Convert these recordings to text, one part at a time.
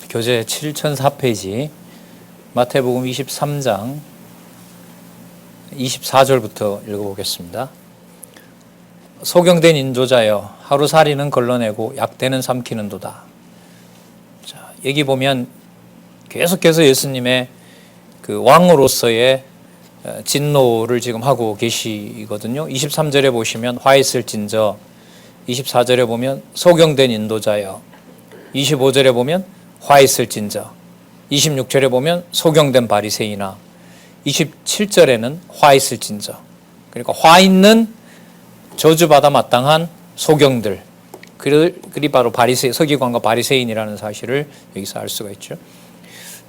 교재 7004페이지 마태복음 23장 24절부터 읽어보겠습니다. 소경된 인도자여 하루살이는 걸러내고 약대는 삼키는도다. 자, 여기 보면 계속해서 예수님의 그 왕으로서의 진노를 지금 하고 계시거든요. 23절에 보시면 화 있을진저, 24절에 보면 소경된 인도자여, 25절에 보면 화 있을진저, 26절에 보면 소경된 바리새인아, 27절에는 화 있을진저. 그러니까 화 있는 저주받아 마땅한 소경들, 그리 바로 서기관과 바리새인이라는 사실을 여기서 알 수가 있죠.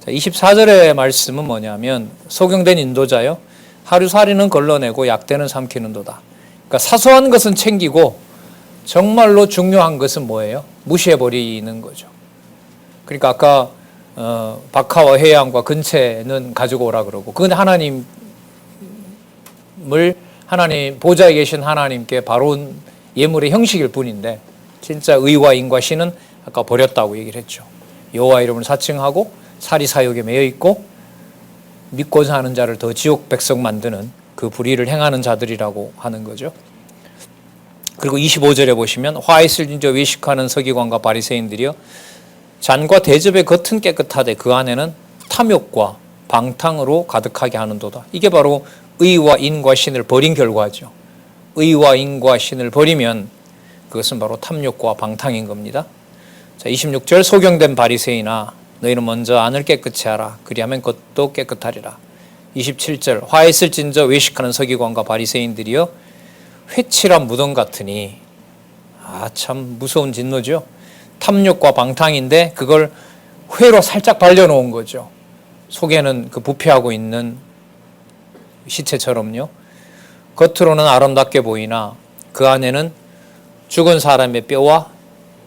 24절의 말씀은 뭐냐면 소경된 인도자요 하루살이는 걸러내고 약대는 삼키는도다. 그러니까 사소한 것은 챙기고 정말로 중요한 것은 뭐예요? 무시해버리는 거죠. 그러니까 아까 박하와 해양과 근체는 가지고 오라 그러고, 그건 하나님 보좌에 계신 하나님께 바로운 예물의 형식일 뿐인데, 진짜 의와 인과 신은 아까 버렸다고 얘기를 했죠. 여호와 이름을 사칭하고 사리사욕에 매여 있고 믿고자 하는 자를 더 지옥 백성 만드는 그 불의를 행하는 자들이라고 하는 거죠. 그리고 25절에 보시면 화 있을진저 외식하는 서기관과 바리새인들이여 잔과 대접의 겉은 깨끗하되 그 안에는 탐욕과 방탕으로 가득하게 하는도다. 이게 바로 의와 인과 신을 버린 결과죠. 의와 인과 신을 버리면 그것은 바로 탐욕과 방탕인 겁니다. 자, 26절 소경된 바리새인아 너희는 먼저 안을 깨끗이 하라. 그리하면 겉도 깨끗하리라. 27절 화 있을진저 외식하는 서기관과 바리새인들이여 회칠한 무덤 같으니, 참 무서운 진노죠. 탐욕과 방탕인데 그걸 회로 살짝 발려놓은 거죠. 속에는 그 부패하고 있는 시체처럼요. 겉으로는 아름답게 보이나 그 안에는 죽은 사람의 뼈와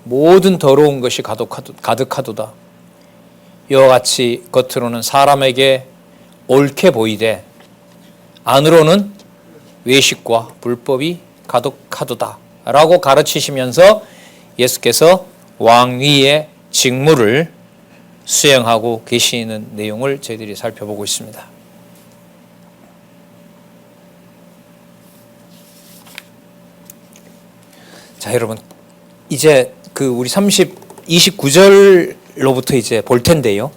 모든 더러운 것이 가득하도다. 이와 같이 겉으로는 사람에게 옳게 보이되 안으로는 외식과 불법이 가득하도다 라고 가르치시면서 예수께서 왕위의 직무를 수행하고 계시는 내용을 저희들이 살펴보고 있습니다. 자, 여러분, 이제 우리 29절로부터 이제 볼 텐데요.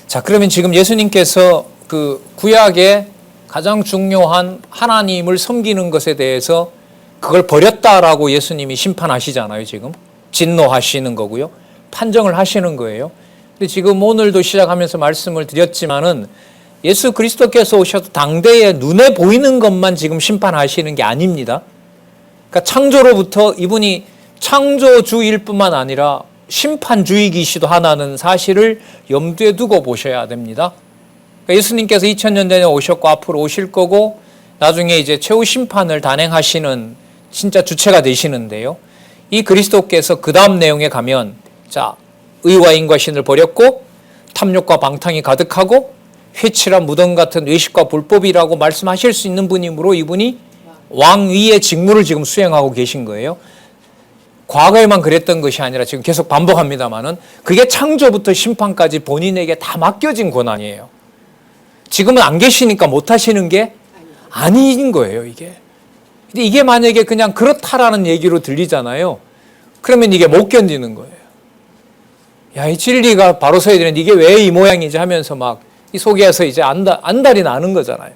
자, 그러면 지금 예수님께서 그 구약의 가장 중요한 하나님을 섬기는 것에 대해서 그걸 버렸다라고 예수님이 심판하시잖아요. 지금 진노하시는 거고요. 판정을 하시는 거예요. 근데 지금 오늘도 시작하면서 말씀을 드렸지만은 예수 그리스도께서 오셔서 당대에 눈에 보이는 것만 지금 심판하시는 게 아닙니다. 그러니까 창조로부터 이분이 창조주일 뿐만 아니라 심판주이기시도 하나는 사실을 염두에 두고 보셔야 됩니다. 그러니까 예수님께서 2000년 전에 오셨고 앞으로 오실 거고 나중에 이제 최후 심판을 단행하시는 진짜 주체가 되시는데요. 이 그리스도께서 그 다음 내용에 가면, 자, 의와 인과 신을 버렸고 탐욕과 방탕이 가득하고 회칠한 무덤 같은 외식과 불법이라고 말씀하실 수 있는 분이므로 이분이 왕위의 직무를 지금 수행하고 계신 거예요. 과거에만 그랬던 것이 아니라 지금 계속 반복합니다만은 그게 창조부터 심판까지 본인에게 다 맡겨진 권한이에요. 지금은 안 계시니까 못 하시는 게 아닌 거예요, 이게. 근데 이게 만약에 그냥 그렇다라는 얘기로 들리잖아요. 그러면 이게 못 견디는 거예요. 야, 이 진리가 바로 서야 되는데 이게 왜 이 모양이지 하면서 막 이 속에서 이제 안달이 나는 거잖아요.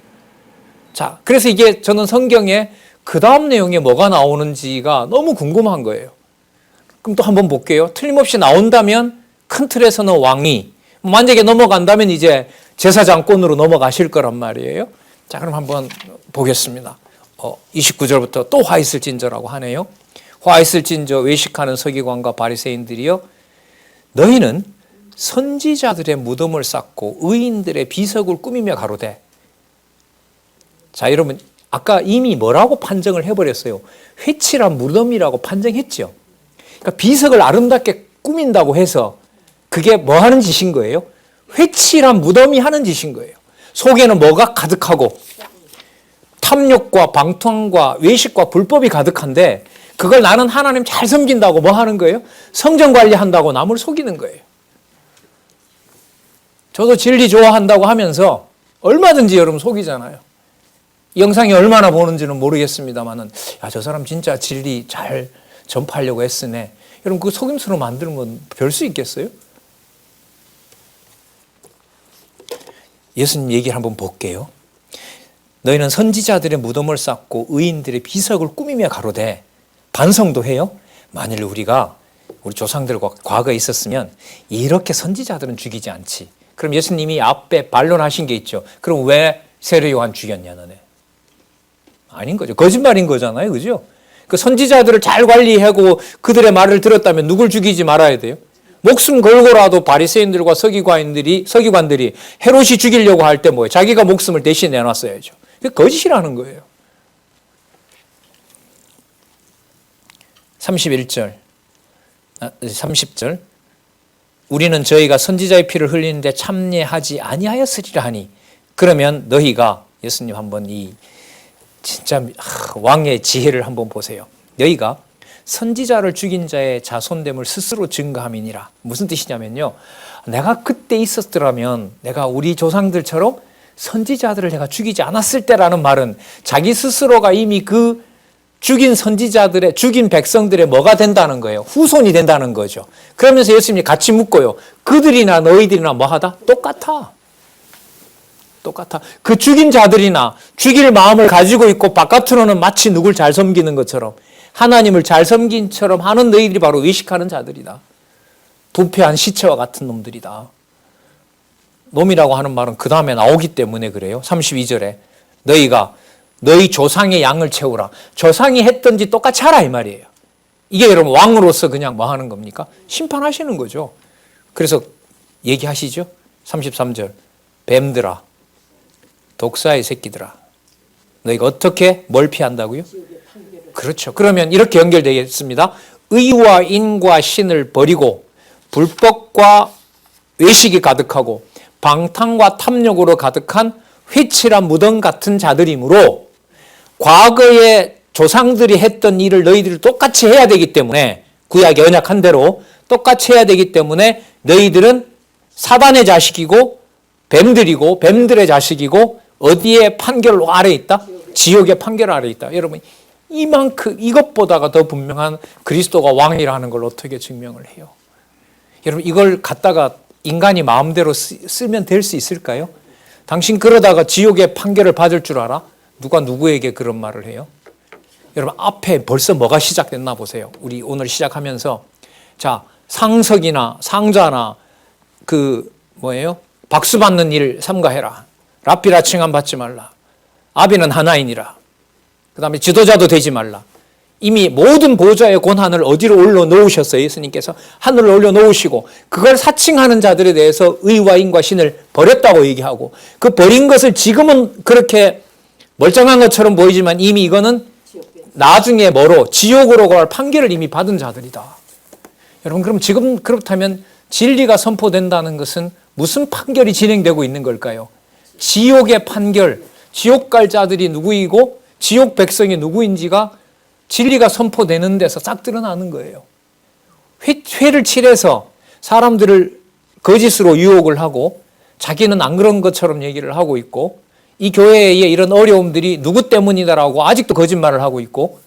자, 그래서 이게 저는 성경에 그 다음 내용에 뭐가 나오는지가 너무 궁금한 거예요. 그럼 또 한번 볼게요. 틀림없이 나온다면 큰 틀에서는 왕위, 만약에 넘어간다면 이제 제사장권으로 넘어가실 거란 말이에요. 자, 그럼 한번 보겠습니다. 29절부터 또 화 있을진저라고 하네요. 화 있을진저 외식하는 서기관과 바리새인들이여 너희는 선지자들의 무덤을 쌓고 의인들의 비석을 꾸미며 가로되. 자, 여러분, 아까 이미 뭐라고 판정을 해버렸어요? 회칠한 무덤이라고 판정했죠. 그러니까 비석을 아름답게 꾸민다고 해서 그게 뭐 하는 짓인 거예요? 회칠한 무덤이 하는 짓인 거예요. 속에는 뭐가 가득하고 탐욕과 방탕과 외식과 불법이 가득한데 그걸 나는 하나님 잘 섬긴다고 뭐 하는 거예요? 성전 관리한다고 남을 속이는 거예요. 저도 진리 좋아한다고 하면서 얼마든지 여러분 속이잖아요. 이 영상이 얼마나 보는지는 모르겠습니다만은, 야, 저 사람 진짜 진리 잘 전파하려고 애쓰네. 여러분, 그 속임수로 만드는 건 별 수 있겠어요? 예수님 얘기를 한번 볼게요. 너희는 선지자들의 무덤을 쌓고 의인들의 비석을 꾸미며 가로되, 반성도 해요. 만일 우리가 우리 조상들과 과거에 있었으면 이렇게 선지자들은 죽이지 않지. 그럼 예수님이 앞에 반론하신 게 있죠. 그럼 왜 세례 요한 죽였냐 너네? 아닌 거죠. 거짓말인 거잖아요. 그죠? 그 선지자들을 잘 관리하고 그들의 말을 들었다면 누굴 죽이지 말아야 돼요? 목숨 걸고라도 바리새인들과 서기관들이 헤롯이 죽이려고 할 때 뭐예요? 자기가 목숨을 대신 내놨어야죠. 그게 거짓이라는 거예요. 30절 우리는 저희가 선지자의 피를 흘리는데 참여하지 아니하였으리라 하니, 그러면 너희가, 예수님 한번 이 진짜 왕의 지혜를 한번 보세요. 너희가 선지자를 죽인 자의 자손됨을 스스로 증거함이니라. 무슨 뜻이냐면요, 내가 그때 있었더라면 내가 우리 조상들처럼 선지자들을 내가 죽이지 않았을 때라는 말은 자기 스스로가 이미 그 죽인 선지자들의, 죽인 백성들의 뭐가 된다는 거예요? 후손이 된다는 거죠. 그러면서 예수님이 같이 묻고요, 그들이나 너희들이나 뭐하다? 똑같아. 그 죽인 자들이나 죽일 마음을 가지고 있고 바깥으로는 마치 누굴 잘 섬기는 것처럼, 하나님을 잘 섬긴처럼 하는 너희들이 바로 의식하는 자들이다. 부패한 시체와 같은 놈들이다. 놈이라고 하는 말은 그 다음에 나오기 때문에 그래요. 32절에 너희가 너희 조상의 양을 채우라. 조상이 했던지 똑같이 하라 이 말이에요. 이게 여러분 왕으로서 그냥 뭐 하는 겁니까? 심판하시는 거죠. 그래서 얘기하시죠. 33절 뱀들아, 독사의 새끼들아, 너희가 어떻게 뭘 피한다고요? 그렇죠. 그러면 이렇게 연결되겠습니다. 의와 인과 신을 버리고 불법과 외식이 가득하고 방탕과 탐욕으로 가득한 회칠한 무덤 같은 자들이므로 과거에 조상들이 했던 일을 너희들이 똑같이 해야 되기 때문에, 구약의 언약한 대로 똑같이 해야 되기 때문에 너희들은 사단의 자식이고 뱀들이고 뱀들의 자식이고 어디에 판결 아래 있다? 지옥의 판결 아래 있다. 여러분, 이만큼 이것보다가 더 분명한 그리스도가 왕이라는 걸 어떻게 증명을 해요? 여러분, 이걸 갖다가 인간이 마음대로 쓰면 될 수 있을까요? 당신 그러다가 지옥의 판결을 받을 줄 알아? 누가 누구에게 그런 말을 해요? 여러분, 앞에 벌써 뭐가 시작됐나 보세요. 우리 오늘 시작하면서, 자, 상석이나 상자나 그 뭐예요? 박수 받는 일 삼가해라. 랍비라 칭함 받지 말라. 아비는 하나이니라. 그 다음에 지도자도 되지 말라. 이미 모든 보좌의 권한을 어디로 올려놓으셨어요? 예수님께서 하늘로 올려놓으시고, 그걸 사칭하는 자들에 대해서 의와 인과 신을 버렸다고 얘기하고, 그 버린 것을 지금은 그렇게 멀쩡한 것처럼 보이지만 이미 이거는 나중에 뭐로? 지옥으로 갈 판결을 이미 받은 자들이다. 여러분, 그럼 지금 그렇다면 진리가 선포된다는 것은 무슨 판결이 진행되고 있는 걸까요? 지옥의 판결, 지옥 갈 자들이 누구이고 지옥 백성이 누구인지가 진리가 선포되는 데서 싹 드러나는 거예요. 회를 칠해서 사람들을 거짓으로 유혹을 하고 자기는 안 그런 것처럼 얘기를 하고 있고, 이 교회의 이런 어려움들이 누구 때문이다라고 아직도 거짓말을 하고 있고,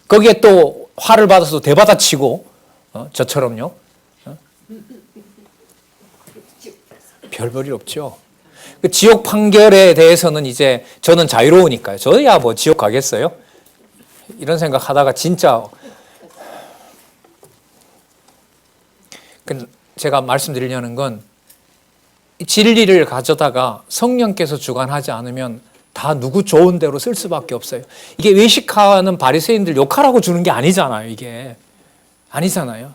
거기에 또 화를 받아서 대받아치고, 저처럼요. 별 볼일 없죠. 그 지옥 판결에 대해서는 이제 저는 자유로우니까요. 저야 뭐 지옥 가겠어요? 이런 생각 하다가 진짜, 제가 말씀드리려는 건, 진리를 가져다가 성령께서 주관하지 않으면 다 누구 좋은 대로 쓸 수밖에 없어요. 이게 외식하는 바리새인들 욕하라고 주는 게 아니잖아요. 이게 아니잖아요.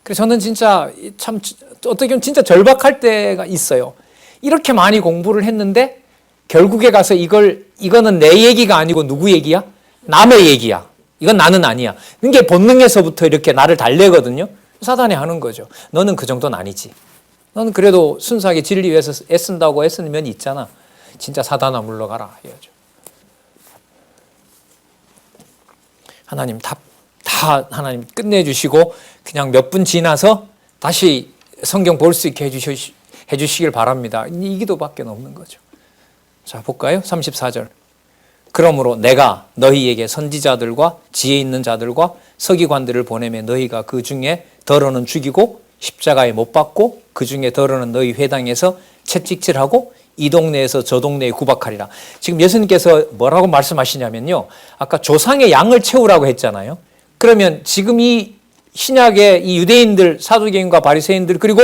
그래서 저는 진짜 참 어떻게 보면 진짜 절박할 때가 있어요. 이렇게 많이 공부를 했는데 결국에 가서 이거는 내 얘기가 아니고 누구 얘기야? 남의 얘기야. 이건 나는 아니야. 이게 본능에서부터 이렇게 나를 달래거든요. 사단이 하는 거죠. 너는 그 정도는 아니지. 너는 그래도 순수하게 진리 위해서 애쓴다고 애쓰는 면이 있잖아. 진짜 사단아 물러가라 해야죠. 하나님 다 하나님 끝내주시고 그냥 몇 분 지나서 다시 성경 볼 수 있게 해주시길 바랍니다. 이 기도밖에 없는 거죠. 자, 볼까요? 34절. 그러므로 내가 너희에게 선지자들과 지혜 있는 자들과 서기관들을 보내며 너희가 그 중에 더러는 죽이고 십자가에 못 박고 그 중에 더러는 너희 회당에서 채찍질하고 이 동네에서 저 동네에 구박하리라. 지금 예수님께서 뭐라고 말씀하시냐면요. 아까 조상의 양을 채우라고 했잖아요. 그러면 지금 이 신약의 이 유대인들, 사두개인과 바리새인들 그리고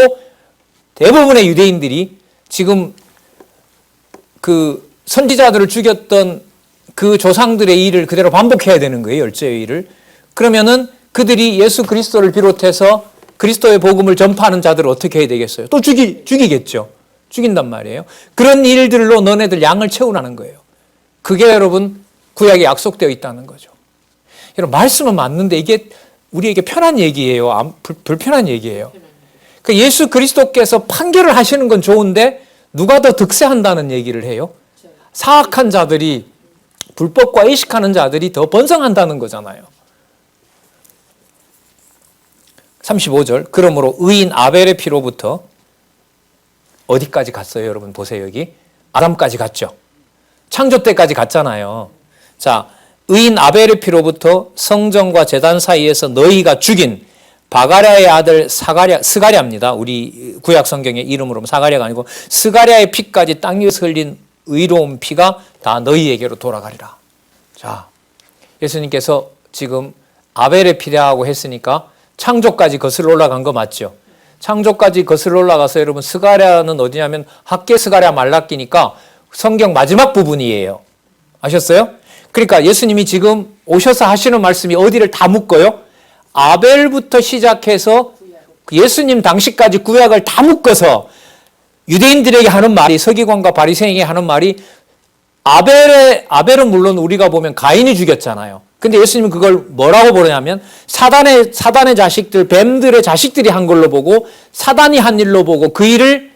대부분의 유대인들이 지금 그 선지자들을 죽였던 그 조상들의 일을 그대로 반복해야 되는 거예요. 열죄의 일을. 그러면은 그들이 예수 그리스도를 비롯해서 그리스도의 복음을 전파하는 자들을 어떻게 해야 되겠어요? 또 죽이겠죠. 죽인단 말이에요. 그런 일들로 너네들 양을 채우라는 거예요. 그게 여러분 구약에 약속되어 있다는 거죠. 여러분 말씀은 맞는데 이게 우리에게 편한 얘기예요. 불편한 얘기예요. 그 예수 그리스도께서 판결을 하시는 건 좋은데 누가 더 득세한다는 얘기를 해요? 사악한 자들이, 불법과 의식하는 자들이 더 번성한다는 거잖아요. 35절. 그러므로 의인 아벨의 피로부터 어디까지 갔어요? 여러분 보세요. 여기 아담까지 갔죠. 창조 때까지 갔잖아요. 자, 의인 아벨의 피로부터 성전과 제단 사이에서 너희가 죽인 바가랴의 아들 스가랴입니다. 우리 구약 성경의 이름으로 스가랴가 아니고 스가랴의 피까지 땅 위에서 흘린 의로운 피가 다 너희에게로 돌아가리라. 자, 예수님께서 지금 아벨의 피라고 했으니까 창조까지 거슬러 올라간 거 맞죠? 창조까지 거슬러 올라가서 여러분 스가랴는 어디냐면 학개 스가랴 말라기니까 성경 마지막 부분이에요. 아셨어요? 그러니까 예수님이 지금 오셔서 하시는 말씀이 어디를 다 묶어요? 아벨부터 시작해서 예수님 당시까지 구약을 다 묶어서 유대인들에게 하는 말이, 서기관과 바리새인에게 하는 말이, 아벨은 물론 우리가 보면 가인이 죽였잖아요. 근데 예수님은 그걸 뭐라고 보냐면 사단의 자식들, 뱀들의 자식들이 한 걸로 보고 사단이 한 일로 보고 그 일을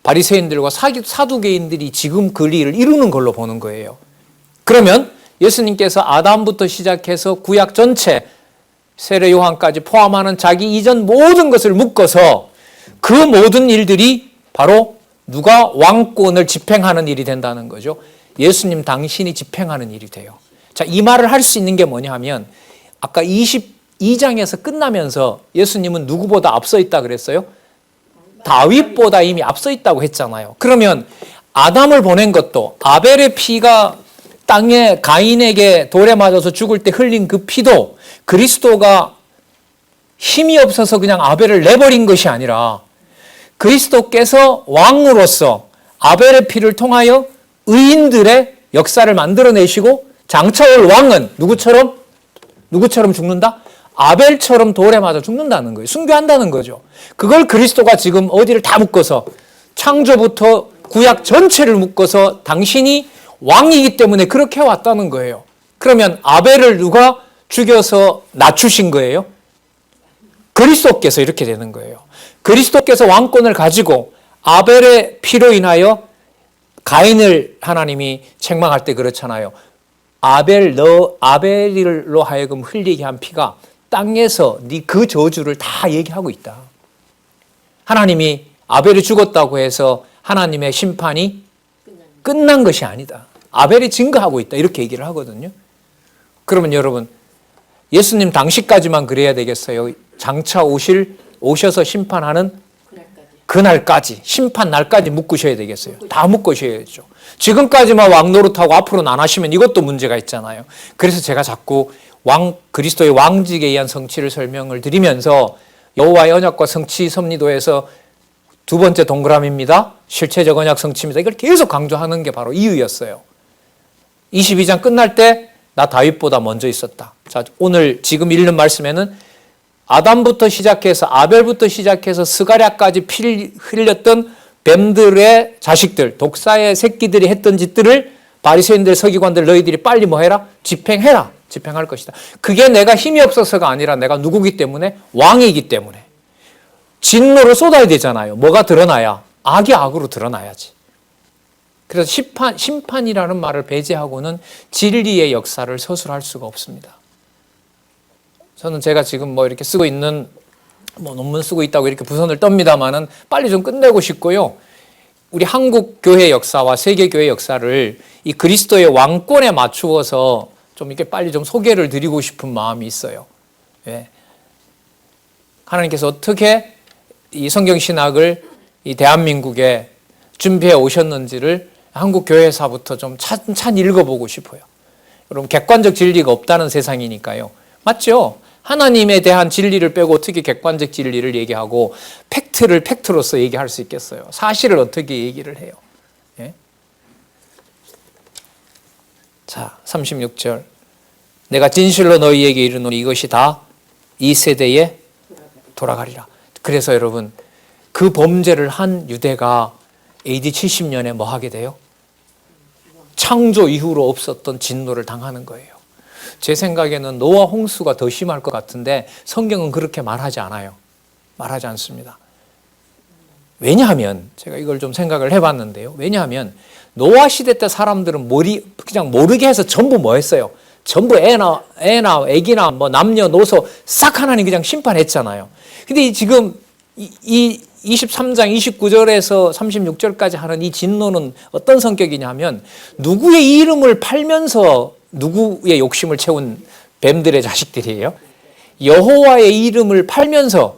바리새인들과 사두개인들이 지금 그 일을 이루는 걸로 보는 거예요. 그러면 예수님께서 아담부터 시작해서 구약 전체 세례 요한까지 포함하는 자기 이전 모든 것을 묶어서 그 모든 일들이 바로 누가 왕권을 집행하는 일이 된다는 거죠. 예수님 당신이 집행하는 일이 돼요. 자, 이 말을 할 수 있는 게 뭐냐 하면 아까 22장에서 끝나면서 예수님은 누구보다 앞서 있다 그랬어요? 다윗보다 이미 앞서 있다고 했잖아요. 그러면 아담을 보낸 것도 아벨의 피가 땅에 가인에게 돌에 맞아서 죽을 때 흘린 그 피도 그리스도가 힘이 없어서 그냥 아벨을 내버린 것이 아니라 그리스도께서 왕으로서 아벨의 피를 통하여 의인들의 역사를 만들어내시고 장차 올 왕은 누구처럼 죽는다? 아벨처럼 돌에 맞아 죽는다는 거예요. 순교한다는 거죠. 그걸 그리스도가 지금 어디를 다 묶어서 창조부터 구약 전체를 묶어서 당신이 왕이기 때문에 그렇게 왔다는 거예요. 그러면 아벨을 누가 죽여서 낮추신 거예요? 그리스도께서 이렇게 되는 거예요. 그리스도께서 왕권을 가지고 아벨의 피로 인하여 가인을 하나님이 책망할 때 그렇잖아요. 아벨로 하여금 흘리게 한 피가 땅에서 네 그 저주를 다 얘기하고 있다. 하나님이 아벨이 죽었다고 해서 하나님의 심판이 끝난 것이 아니다. 아벨이 증거하고 있다. 이렇게 얘기를 하거든요. 그러면 여러분 예수님 당시까지만 그래야 되겠어요? 장차 오셔서 심판하는 그날까지, 심판 날까지 묶으셔야 되겠어요? 다 묶으셔야죠. 지금까지만 왕 노릇하고 앞으로는 안 하시면 이것도 문제가 있잖아요. 그래서 제가 자꾸 그리스도의 왕직에 의한 성취를 설명을 드리면서 여호와의 언약과 성취 섭리도에서 두 번째 동그라미입니다. 실체적 언약 성취입니다. 이걸 계속 강조하는 게 바로 이유였어요. 22장 끝날 때 나 다윗보다 먼저 있었다. 자, 오늘 지금 읽는 말씀에는 아담부터 시작해서 아벨부터 시작해서 스가랴까지 피를 흘렸던 뱀들의 자식들, 독사의 새끼들이 했던 짓들을 바리새인들, 서기관들 너희들이 빨리 뭐 해라? 집행해라. 집행할 것이다. 그게 내가 힘이 없어서가 아니라 내가 누구기 때문에? 왕이기 때문에. 진노를 쏟아야 되잖아요. 뭐가 드러나야? 악이 악으로 드러나야지. 그래서 심판이라는 말을 배제하고는 진리의 역사를 서술할 수가 없습니다. 저는 제가 지금 뭐 이렇게 쓰고 있는 뭐 논문 쓰고 있다고 이렇게 부선을 떱니다마는 빨리 좀 끝내고 싶고요. 우리 한국 교회 역사와 세계 교회 역사를 이 그리스도의 왕권에 맞추어서 좀 이렇게 빨리 좀 소개를 드리고 싶은 마음이 있어요. 예. 하나님께서 어떻게 이 성경 신학을 이 대한민국에 준비해 오셨는지를 한국 교회사부터 좀 찬찬히 읽어보고 싶어요. 여러분, 객관적 진리가 없다는 세상이니까요. 맞죠? 하나님에 대한 진리를 빼고 어떻게 객관적 진리를 얘기하고 팩트를 팩트로서 얘기할 수 있겠어요? 사실을 어떻게 얘기를 해요? 예? 자, 36절. 내가 진실로 너희에게 이르노니 이것이 다 이 세대에 돌아가리라. 그래서 여러분, 그 범죄를 한 유대가 AD 70년에 뭐 하게 돼요? 창조 이후로 없었던 진노를 당하는 거예요. 제 생각에는 노아 홍수가 더 심할 것 같은데 성경은 그렇게 말하지 않아요. 말하지 않습니다. 왜냐하면 제가 이걸 좀 생각을 해봤는데요. 왜냐하면 노아 시대 때 사람들은 그냥 모르게 해서 전부 뭐 했어요? 전부 애나 애기나 뭐 남녀노소 싹 하나님 그냥 심판했잖아요. 근데 지금 이 23장 29절에서 36절까지 하는 이 진노는 어떤 성격이냐면 누구의 이름을 팔면서 누구의 욕심을 채운 뱀들의 자식들이에요. 여호와의 이름을 팔면서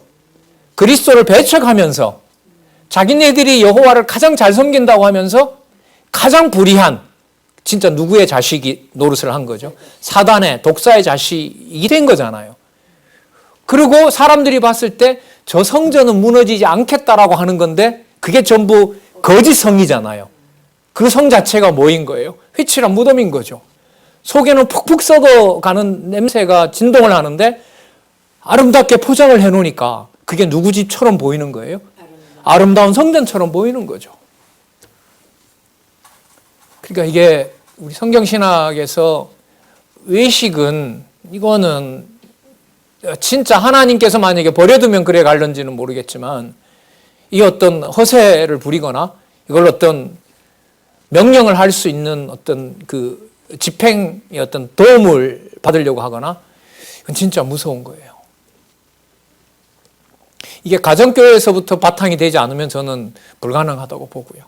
그리스도를 배척하면서 자기네들이 여호와를 가장 잘 섬긴다고 하면서 가장 불의한 진짜 누구의 자식이 노릇을 한 거죠? 사단의 독사의 자식이 된 거잖아요. 그리고 사람들이 봤을 때 저 성전은 무너지지 않겠다라고 하는 건데 그게 전부 거짓 성이잖아요. 그 성 자체가 뭐인 거예요? 휘칠한 무덤인 거죠. 속에는 푹푹 썩어가는 냄새가 진동을 하는데 아름답게 포장을 해놓으니까 그게 누구 집처럼 보이는 거예요? 아름다운 성전처럼 보이는 거죠. 그러니까 이게 우리 성경신학에서 외식은 이거는 진짜 하나님께서 만약에 버려두면 그래 갈런지는 모르겠지만 이 어떤 허세를 부리거나 이걸 어떤 명령을 할 수 있는 어떤 그 집행의 어떤 도움을 받으려고 하거나 이건 진짜 무서운 거예요. 이게 가정교회에서부터 바탕이 되지 않으면 저는 불가능하다고 보고요.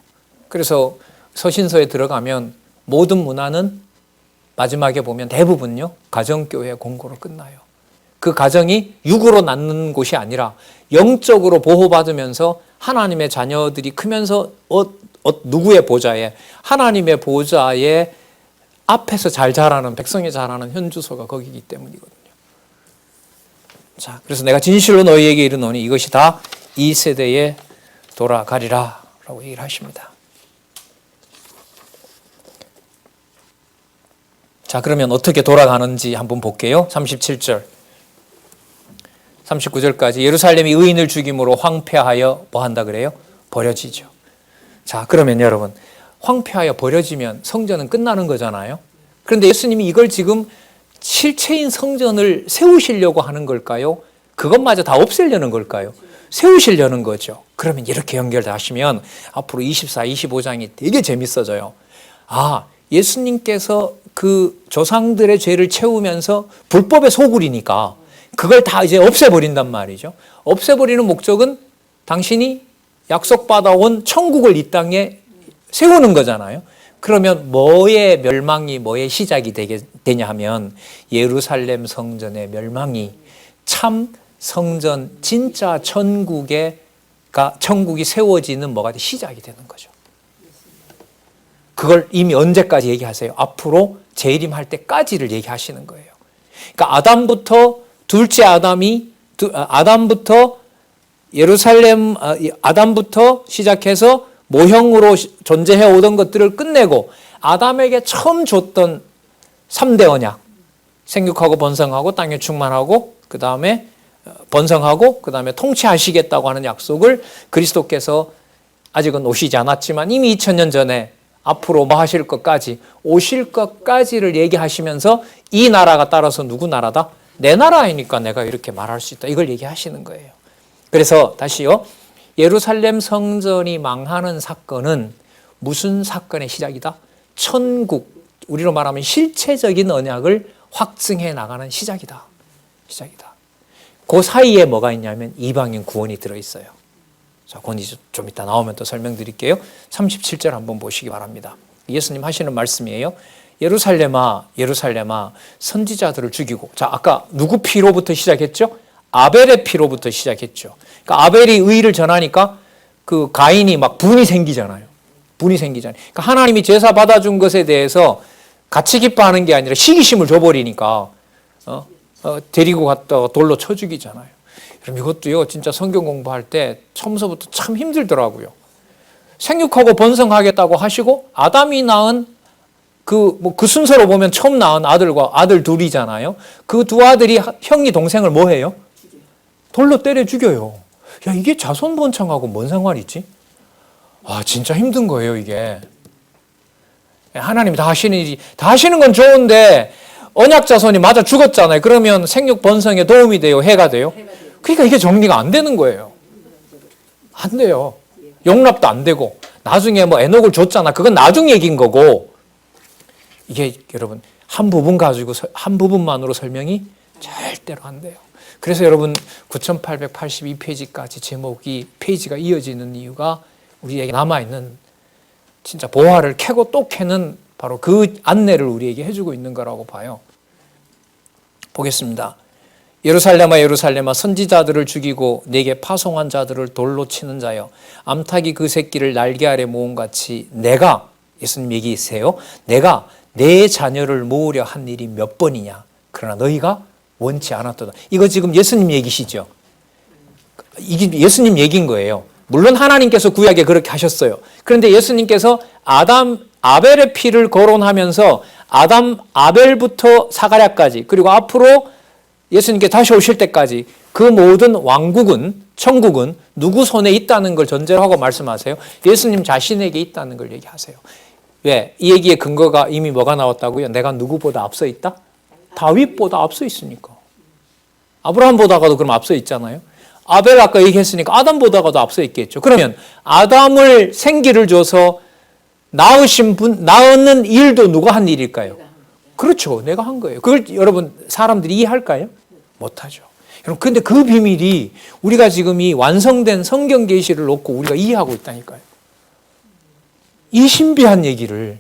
그래서 서신서에 들어가면 모든 문화는 마지막에 보면 대부분요 가정교회 공고로 끝나요. 그 가정이 육으로 낳는 곳이 아니라 영적으로 보호받으면서 하나님의 자녀들이 크면서 누구의 보좌에 하나님의 보좌에 앞에서 잘 자라는 백성이 자라는 현주소가 거기이기 때문이거든요. 자, 그래서 내가 진실로 너희에게 이르노니 이것이 다 이 세대에 돌아가리라 라고 얘기를 하십니다. 자, 그러면 어떻게 돌아가는지 한번 볼게요. 37절 39절까지 예루살렘이 의인을 죽임으로 황폐하여 뭐 한다 그래요? 버려지죠. 자, 그러면 여러분 황폐하여 버려지면 성전은 끝나는 거잖아요. 그런데 예수님이 이걸 지금 실체인 성전을 세우시려고 하는 걸까요? 그것마저 다 없애려는 걸까요? 세우시려는 거죠. 그러면 이렇게 연결하시면 앞으로 24, 25장이 되게 재밌어져요. 아, 예수님께서 그 조상들의 죄를 채우면서 불법의 소굴이니까 그걸 다 이제 없애버린단 말이죠. 없애버리는 목적은 당신이 약속받아온 천국을 이 땅에 세우는 거잖아요. 그러면 뭐의 멸망이 뭐의 시작이 되냐 하면 예루살렘 성전의 멸망이 참 성전 진짜 천국이 세워지는 뭐가 시작이 되는 거죠. 그걸 이미 언제까지 얘기하세요? 앞으로 재림할 때까지를 얘기하시는 거예요. 그러니까 아담부터 예루살렘 아담부터 시작해서 모형으로 존재해 오던 것들을 끝내고 아담에게 처음 줬던 3대 언약, 생육하고 번성하고 땅에 충만하고 그 다음에 번성하고 그 다음에 통치하시겠다고 하는 약속을 그리스도께서 아직은 오시지 않았지만 이미 2000년 전에 앞으로 뭐 하실 것까지 오실 것까지를 얘기하시면서 이 나라가 따라서 누구 나라다? 내 나라이니까 내가 이렇게 말할 수 있다. 이걸 얘기하시는 거예요. 그래서 다시요. 예루살렘 성전이 망하는 사건은 무슨 사건의 시작이다? 천국, 우리로 말하면 실체적인 언약을 확증해 나가는 시작이다. 그 사이에 뭐가 있냐면 이방인 구원이 들어있어요. 자, 그건 이제 좀 이따 나오면 또 설명드릴게요. 37절 한번 보시기 바랍니다. 예수님 하시는 말씀이에요. 예루살렘아, 예루살렘아, 선지자들을 죽이고. 자, 아까 누구 피로부터 시작했죠? 아벨의 피로부터 시작했죠. 그러니까 아벨이 의를 전하니까 그 가인이 막 분이 생기잖아요. 분이 생기잖아요. 그러니까 하나님이 제사 받아준 것에 대해서 같이 기뻐하는 게 아니라 시기심을 줘버리니까 데리고 갔다가 돌로 쳐 죽이잖아요. 그럼 이것도요, 진짜 성경 공부할 때 처음서부터 참 힘들더라고요. 생육하고 번성하겠다고 하시고 아담이 낳은 그 순서로 보면 처음 낳은 아들과 아들 둘이잖아요. 그 두 아들이 형이 동생을 뭐 해요? 돌로 때려 죽여요. 야, 이게 자손 번창하고 뭔 상관이지? 아, 진짜 힘든 거예요, 이게. 하나님이 다 하시는 일이, 다 하시는 건 좋은데 언약 자손이 맞아 죽었잖아요. 그러면 생육 번성에 도움이 돼요? 해가 돼요? 그러니까 이게 정리가 안 되는 거예요. 안 돼요. 용납도 안 되고. 나중에 뭐 에녹을 줬잖아. 그건 나중 얘기인 거고. 이게 여러분 한 부분 가지고 한 부분만으로 설명이 절대로 안 돼요. 그래서 여러분 9882페이지까지 제목이 페이지가 이어지는 이유가 우리에게 남아있는 진짜 보화를 캐고 또 캐는 바로 그 안내를 우리에게 해주고 있는 거라고 봐요. 보겠습니다. 예루살렘아 예루살렘아 선지자들을 죽이고 내게 파송한 자들을 돌로 치는 자여 암탉이 그 새끼를 날개 아래 모음같이 내가 예수님 얘기하세요. 내가 내 자녀를 모으려 한 일이 몇 번이냐. 그러나 너희가 원치 않았도다. 이거 지금 예수님 얘기시죠. 이게 예수님 얘기인 거예요. 물론 하나님께서 구약에 그렇게 하셨어요. 그런데 예수님께서 아벨의 피를 거론하면서 아벨부터 사가랴까지 그리고 앞으로 예수님께 다시 오실 때까지 그 모든 왕국은 천국은 누구 손에 있다는 걸 전제로 하고 말씀하세요. 예수님 자신에게 있다는 걸 얘기하세요. 왜? 이 얘기의 근거가 이미 뭐가 나왔다고요? 내가 누구보다 앞서 있다? 다윗보다 앞서 있으니까. 아브라함보다가도 그럼 앞서 있잖아요. 아벨 아까 얘기했으니까 아담보다가도 앞서 있겠죠. 그러면 아담을 생기를 줘서 낳는 일도 누가 한 일일까요? 그렇죠. 내가 한 거예요. 그걸 여러분 사람들이 이해할까요? 못하죠. 여러분 근데 그 비밀이 우리가 지금 이 완성된 성경 계시를 놓고 우리가 이해하고 있다니까요. 이 신비한 얘기를.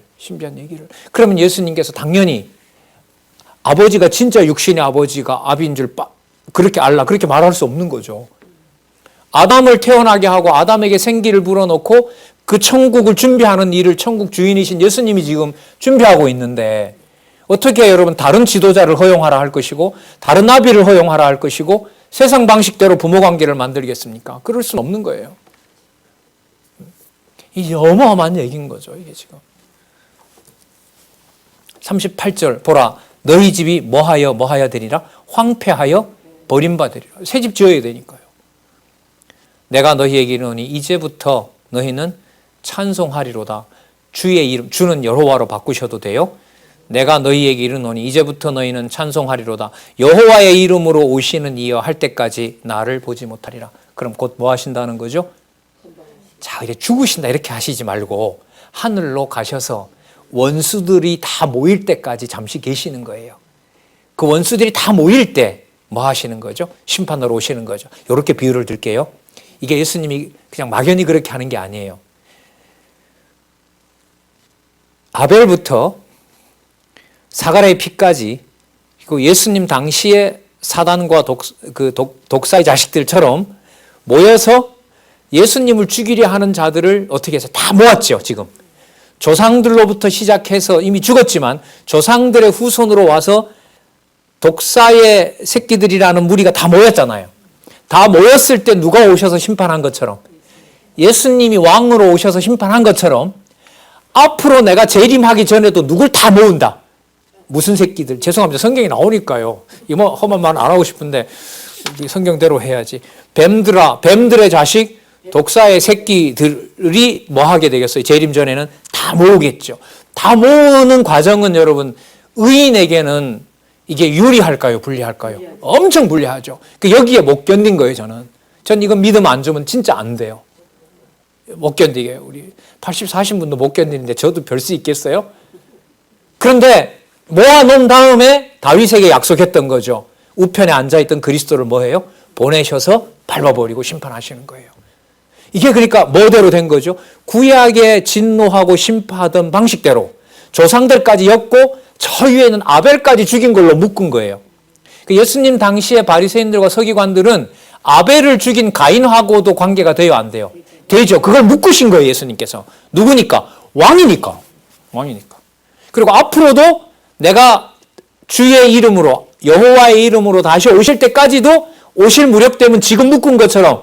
그러면 예수님께서 당연히 아버지가 진짜 육신의 아버지가 아비인 줄 그렇게 말할 수 없는 거죠. 아담을 태어나게 하고 아담에게 생기를 불어넣고 그 천국을 준비하는 일을 천국 주인이신 예수님이 지금 준비하고 있는데 어떻게 여러분 다른 지도자를 허용하라 할 것이고 다른 아비를 허용하라 할 것이고 세상 방식대로 부모관계를 만들겠습니까? 그럴 수는 없는 거예요. 이게 어마어마한 얘기인 거죠. 이게 지금 38절 보라 너희 집이 뭐하여 되리라? 황폐하여 버림받으리라. 새 집 지어야 되니까요. 내가 너희에게 이르노니 이제부터 너희는 찬송하리로다. 주의 이름, 주는 여호와로 바꾸셔도 돼요. 내가 너희에게 이르노니 이제부터 너희는 찬송하리로다. 여호와의 이름으로 오시는 이여 할 때까지 나를 보지 못하리라. 그럼 곧 뭐 하신다는 거죠? 자, 이제 죽으신다 이렇게 하시지 말고 하늘로 가셔서 원수들이 다 모일 때까지 잠시 계시는 거예요. 그 원수들이 다 모일 때 뭐 하시는 거죠? 심판으로 오시는 거죠. 이렇게 비유를 들게요. 이게 예수님이 그냥 막연히 그렇게 하는 게 아니에요. 아벨부터 사가랴의 피까지 그리고 예수님 당시에 사단과 독사의 자식들처럼 모여서 예수님을 죽이려 하는 자들을 어떻게 해서 다 모았죠. 지금 조상들로부터 시작해서 이미 죽었지만 조상들의 후손으로 와서 독사의 새끼들이라는 무리가 다 모였잖아요. 다 모였을 때 누가 오셔서 심판한 것처럼 예수님이 왕으로 오셔서 심판한 것처럼 앞으로 내가 재림하기 전에도 누굴 다 모은다. 무슨 새끼들? 죄송합니다. 성경이 나오니까요. 이거 험한 말 안 하고 싶은데 성경대로 해야지. 뱀들의 자식 독사의 새끼들이 뭐 하게 되겠어요? 재림 전에는 다 모으겠죠. 다 모으는 과정은 여러분 의인에게는 이게 유리할까요? 불리할까요? 엄청 불리하죠. 여기에 못 견딘 거예요. 전 이건 믿음 안 주면 진짜 안 돼요. 못 견디게 우리 80, 40분도 못 견디는데 저도 별 수 있겠어요? 그런데 모아놓은 다음에 다윗에게 약속했던 거죠. 우편에 앉아있던 그리스도를 뭐 해요? 보내셔서 밟아버리고 심판하시는 거예요. 이게 그러니까 뭐대로 된 거죠? 구약에 진노하고 심판하던 방식대로 조상들까지 엮고 저 위에는 아벨까지 죽인 걸로 묶은 거예요. 예수님 당시에 바리새인들과 서기관들은 아벨을 죽인 가인하고도 관계가 돼요, 안 돼요? 되죠. 그걸 묶으신 거예요, 예수님께서. 누구니까? 왕이니까. 왕이니까. 그리고 앞으로도 내가 주의 이름으로, 여호와의 이름으로 다시 오실 때까지도 오실 무렵 되면 지금 묶은 것처럼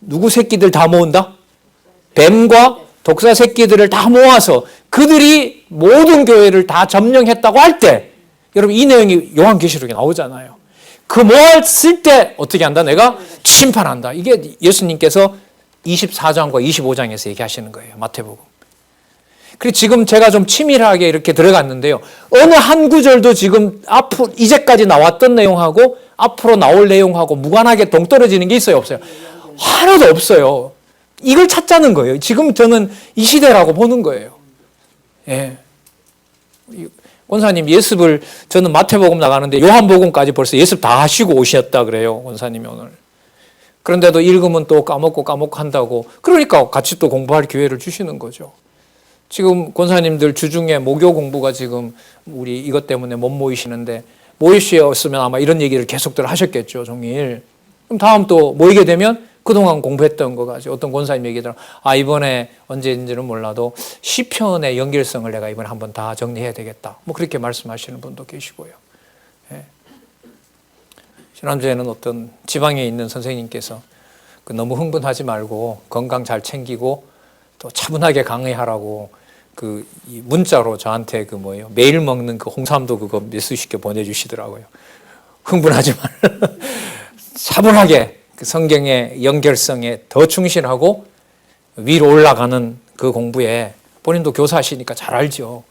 누구 새끼들 다 모은다? 뱀과 독사 새끼들을 다 모아서 그들이 모든 교회를 다 점령했다고 할 때, 여러분 이 내용이 요한계시록에 나오잖아요. 그 모았을 때 어떻게 한다? 내가 심판한다. 이게 예수님께서 24장과 25장에서 얘기하시는 거예요. 마태복음. 그리고 지금 제가 좀 치밀하게 이렇게 들어갔는데요. 어느 한 구절도 지금 앞으로 이제까지 나왔던 내용하고 앞으로 나올 내용하고 무관하게 동떨어지는 게 있어요, 없어요? 하나도 없어요. 이걸 찾자는 거예요. 지금 저는 이 시대라고 보는 거예요. 예. 권사님 예습을 저는 마태복음 나가는데 요한복음까지 벌써 예습 다 하시고 오셨다 그래요. 권사님이 오늘. 그런데도 읽으면 또 까먹고 한다고. 그러니까 같이 또 공부할 기회를 주시는 거죠. 지금 권사님들 주중에 목요 공부가 지금 우리 이것 때문에 못 모이시는데 모이셨으면 아마 이런 얘기를 계속들 하셨겠죠. 종일. 그럼 다음 또 모이게 되면 그동안 공부했던 거 가지고 어떤 권사님 얘기더라. 이번에 언제인지는 몰라도 시편의 연결성을 내가 이번에 한번 다 정리해야 되겠다. 뭐 그렇게 말씀하시는 분도 계시고요. 예. 지난주에는 어떤 지방에 있는 선생님께서 너무 흥분하지 말고 건강 잘 챙기고 또 차분하게 강의하라고 이 문자로 저한테 매일 먹는 그 홍삼도 그거 몇 수십 개 보내주시더라고요. 흥분하지 말. 차분하게 그 성경의 연결성에 더 충실하고 위로 올라가는 그 공부에 본인도 교사시니까 잘 알죠.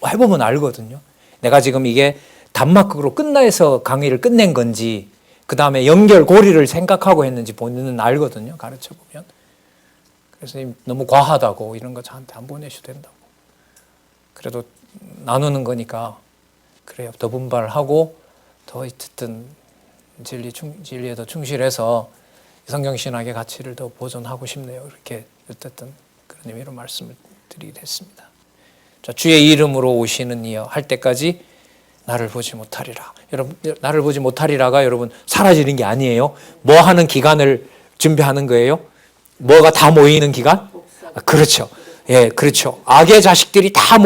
해보면 알거든요. 내가 지금 이게 단막극으로 끝나서 강의를 끝낸 건지 그 다음에 연결고리를 생각하고 했는지 본인은 알거든요. 가르쳐보면. 그래서 너무 과하다고 이런 거 저한테 안 보내셔도 된다고. 그래도 나누는 거니까 그래요. 더 분발하고 더 어쨌든 진리에 더 충실해서 성경신학의 가치를 더 보존하고 싶네요. 이렇게 어쨌든 그런 의미로 말씀을 드리게 됐습니다. 자, 주의 이름으로 오시는 이여 할 때까지 나를 보지 못하리라. 여러분, 나를 보지 못하리라가 여러분 사라지는 게 아니에요. 뭐 하는 기간을 준비하는 거예요? 뭐가 다 모이는 기간? 그렇죠. 예, 그렇죠. 악의 자식들이 다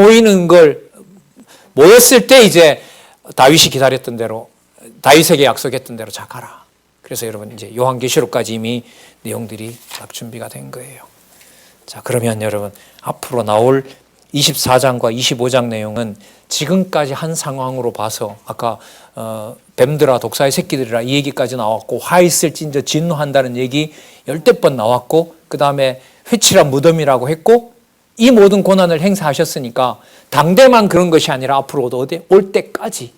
모였을 때 이제 다윗이 기다렸던 대로 다윗에게 약속했던 대로 자 가라. 그래서 여러분 이제 요한계시록까지 이미 내용들이 딱 준비가 된 거예요. 자, 그러면 여러분 앞으로 나올 24장과 25장 내용은 지금까지 한 상황으로 봐서 아까 뱀들아 독사의 새끼들이라 이 얘기까지 나왔고 화 있을진저 진노한다는 얘기 10대 번 나왔고 그 다음에 회칠한 무덤이라고 했고 이 모든 고난을 행사하셨으니까 당대만 그런 것이 아니라 앞으로도 어디 올 때까지.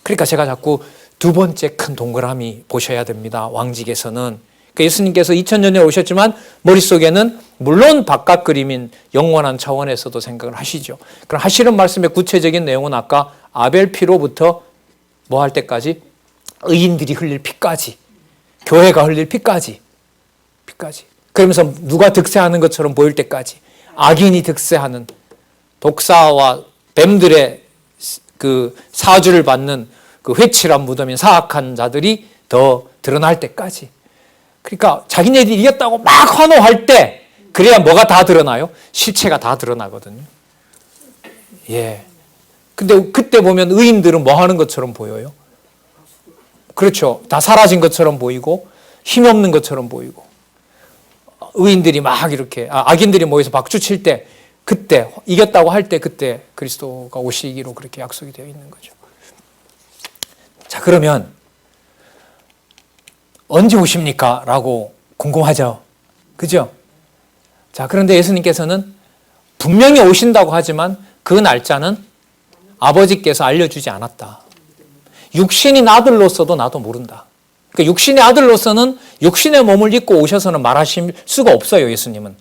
그러니까 제가 자꾸 두 번째 큰 동그라미 보셔야 됩니다. 왕직에서는. 그러니까 예수님께서 2000년 전에 오셨지만 머릿속에는 물론 바깥 그림인 영원한 차원에서도 생각을 하시죠. 그럼 하시는 말씀의 구체적인 내용은 아까 아벨 피로부터 뭐 할 때까지? 의인들이 흘릴 피까지. 교회가 흘릴 피까지. 그러면서 누가 득세하는 것처럼 보일 때까지. 악인이 득세하는 독사와 뱀들의 그 사주를 받는 그 회칠한 무덤인 사악한 자들이 더 드러날 때까지. 그러니까 자기네들이 이겼다고 막 환호할 때 그래야 뭐가 다 드러나요? 실체가 다 드러나거든요. 예. 근데 그때 보면 의인들은 뭐 하는 것처럼 보여요? 그렇죠. 다 사라진 것처럼 보이고 힘없는 것처럼 보이고 의인들이 막 이렇게 악인들이 모여서 박수 칠 때 그때 이겼다고 할 때 그때 그리스도가 오시기로 그렇게 약속이 되어 있는 거죠. 자, 그러면 언제 오십니까? 라고 궁금하죠. 그죠? 자, 그런데 예수님께서는 분명히 오신다고 하지만 그 날짜는 아버지께서 알려주지 않았다. 육신인 아들로서도 나도 모른다. 그러니까 육신의 아들로서는 육신의 몸을 입고 오셔서는 말하실 수가 없어요, 예수님은.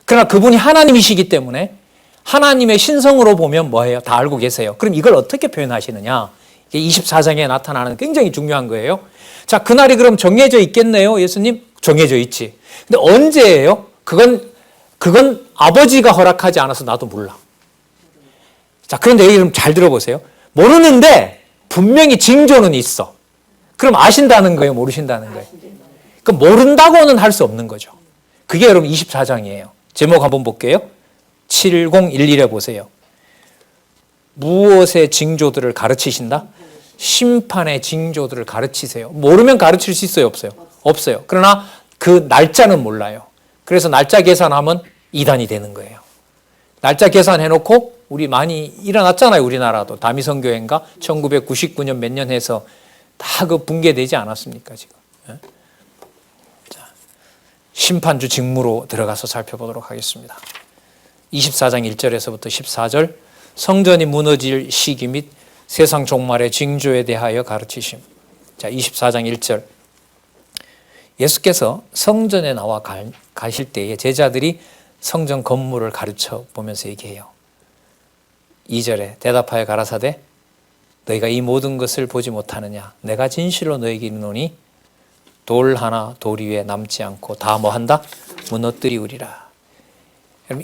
그러나 그분이 하나님이시기 때문에 하나님의 신성으로 보면 뭐예요? 다 알고 계세요. 그럼 이걸 어떻게 표현하시느냐? 이게 24장에 나타나는 굉장히 중요한 거예요. 자, 그날이 그럼 정해져 있겠네요, 예수님? 정해져 있지. 근데 언제예요? 그건 아버지가 허락하지 않아서 나도 몰라. 자, 그런데 여기 좀 잘 들어보세요. 모르는데 분명히 징조는 있어. 그럼 아신다는 거예요, 모르신다는 거예요? 그럼 모른다고는 할 수 없는 거죠. 그게 여러분 24장이에요. 제목 한번 볼게요. 7011에 보세요. 무엇의 징조들을 가르치신다? 심판의 징조들을 가르치세요. 모르면 가르칠 수 있어요, 없어요? 없어요. 그러나 그 날짜는 몰라요. 그래서 날짜 계산하면 이단이 되는 거예요. 날짜 계산해놓고 우리 많이 일어났잖아요. 우리나라도 다미성교회인가 1999년 몇 년 해서 다 그 붕괴되지 않았습니까 지금. 자, 심판주 직무로 들어가서 살펴보도록 하겠습니다. 24장 1절에서부터 14절 성전이 무너질 시기 및 세상 종말의 징조에 대하여 가르치심. 자, 24장 1절 예수께서 성전에 나와 가실 때에 제자들이 성전 건물을 가르쳐 보면서 얘기해요. 2절에 대답하여 가라사대 너희가 이 모든 것을 보지 못하느냐 내가 진실로 너희에게 이르노니 돌 하나 돌 위에 남지 않고 다 뭐한다? 무너뜨리우리라.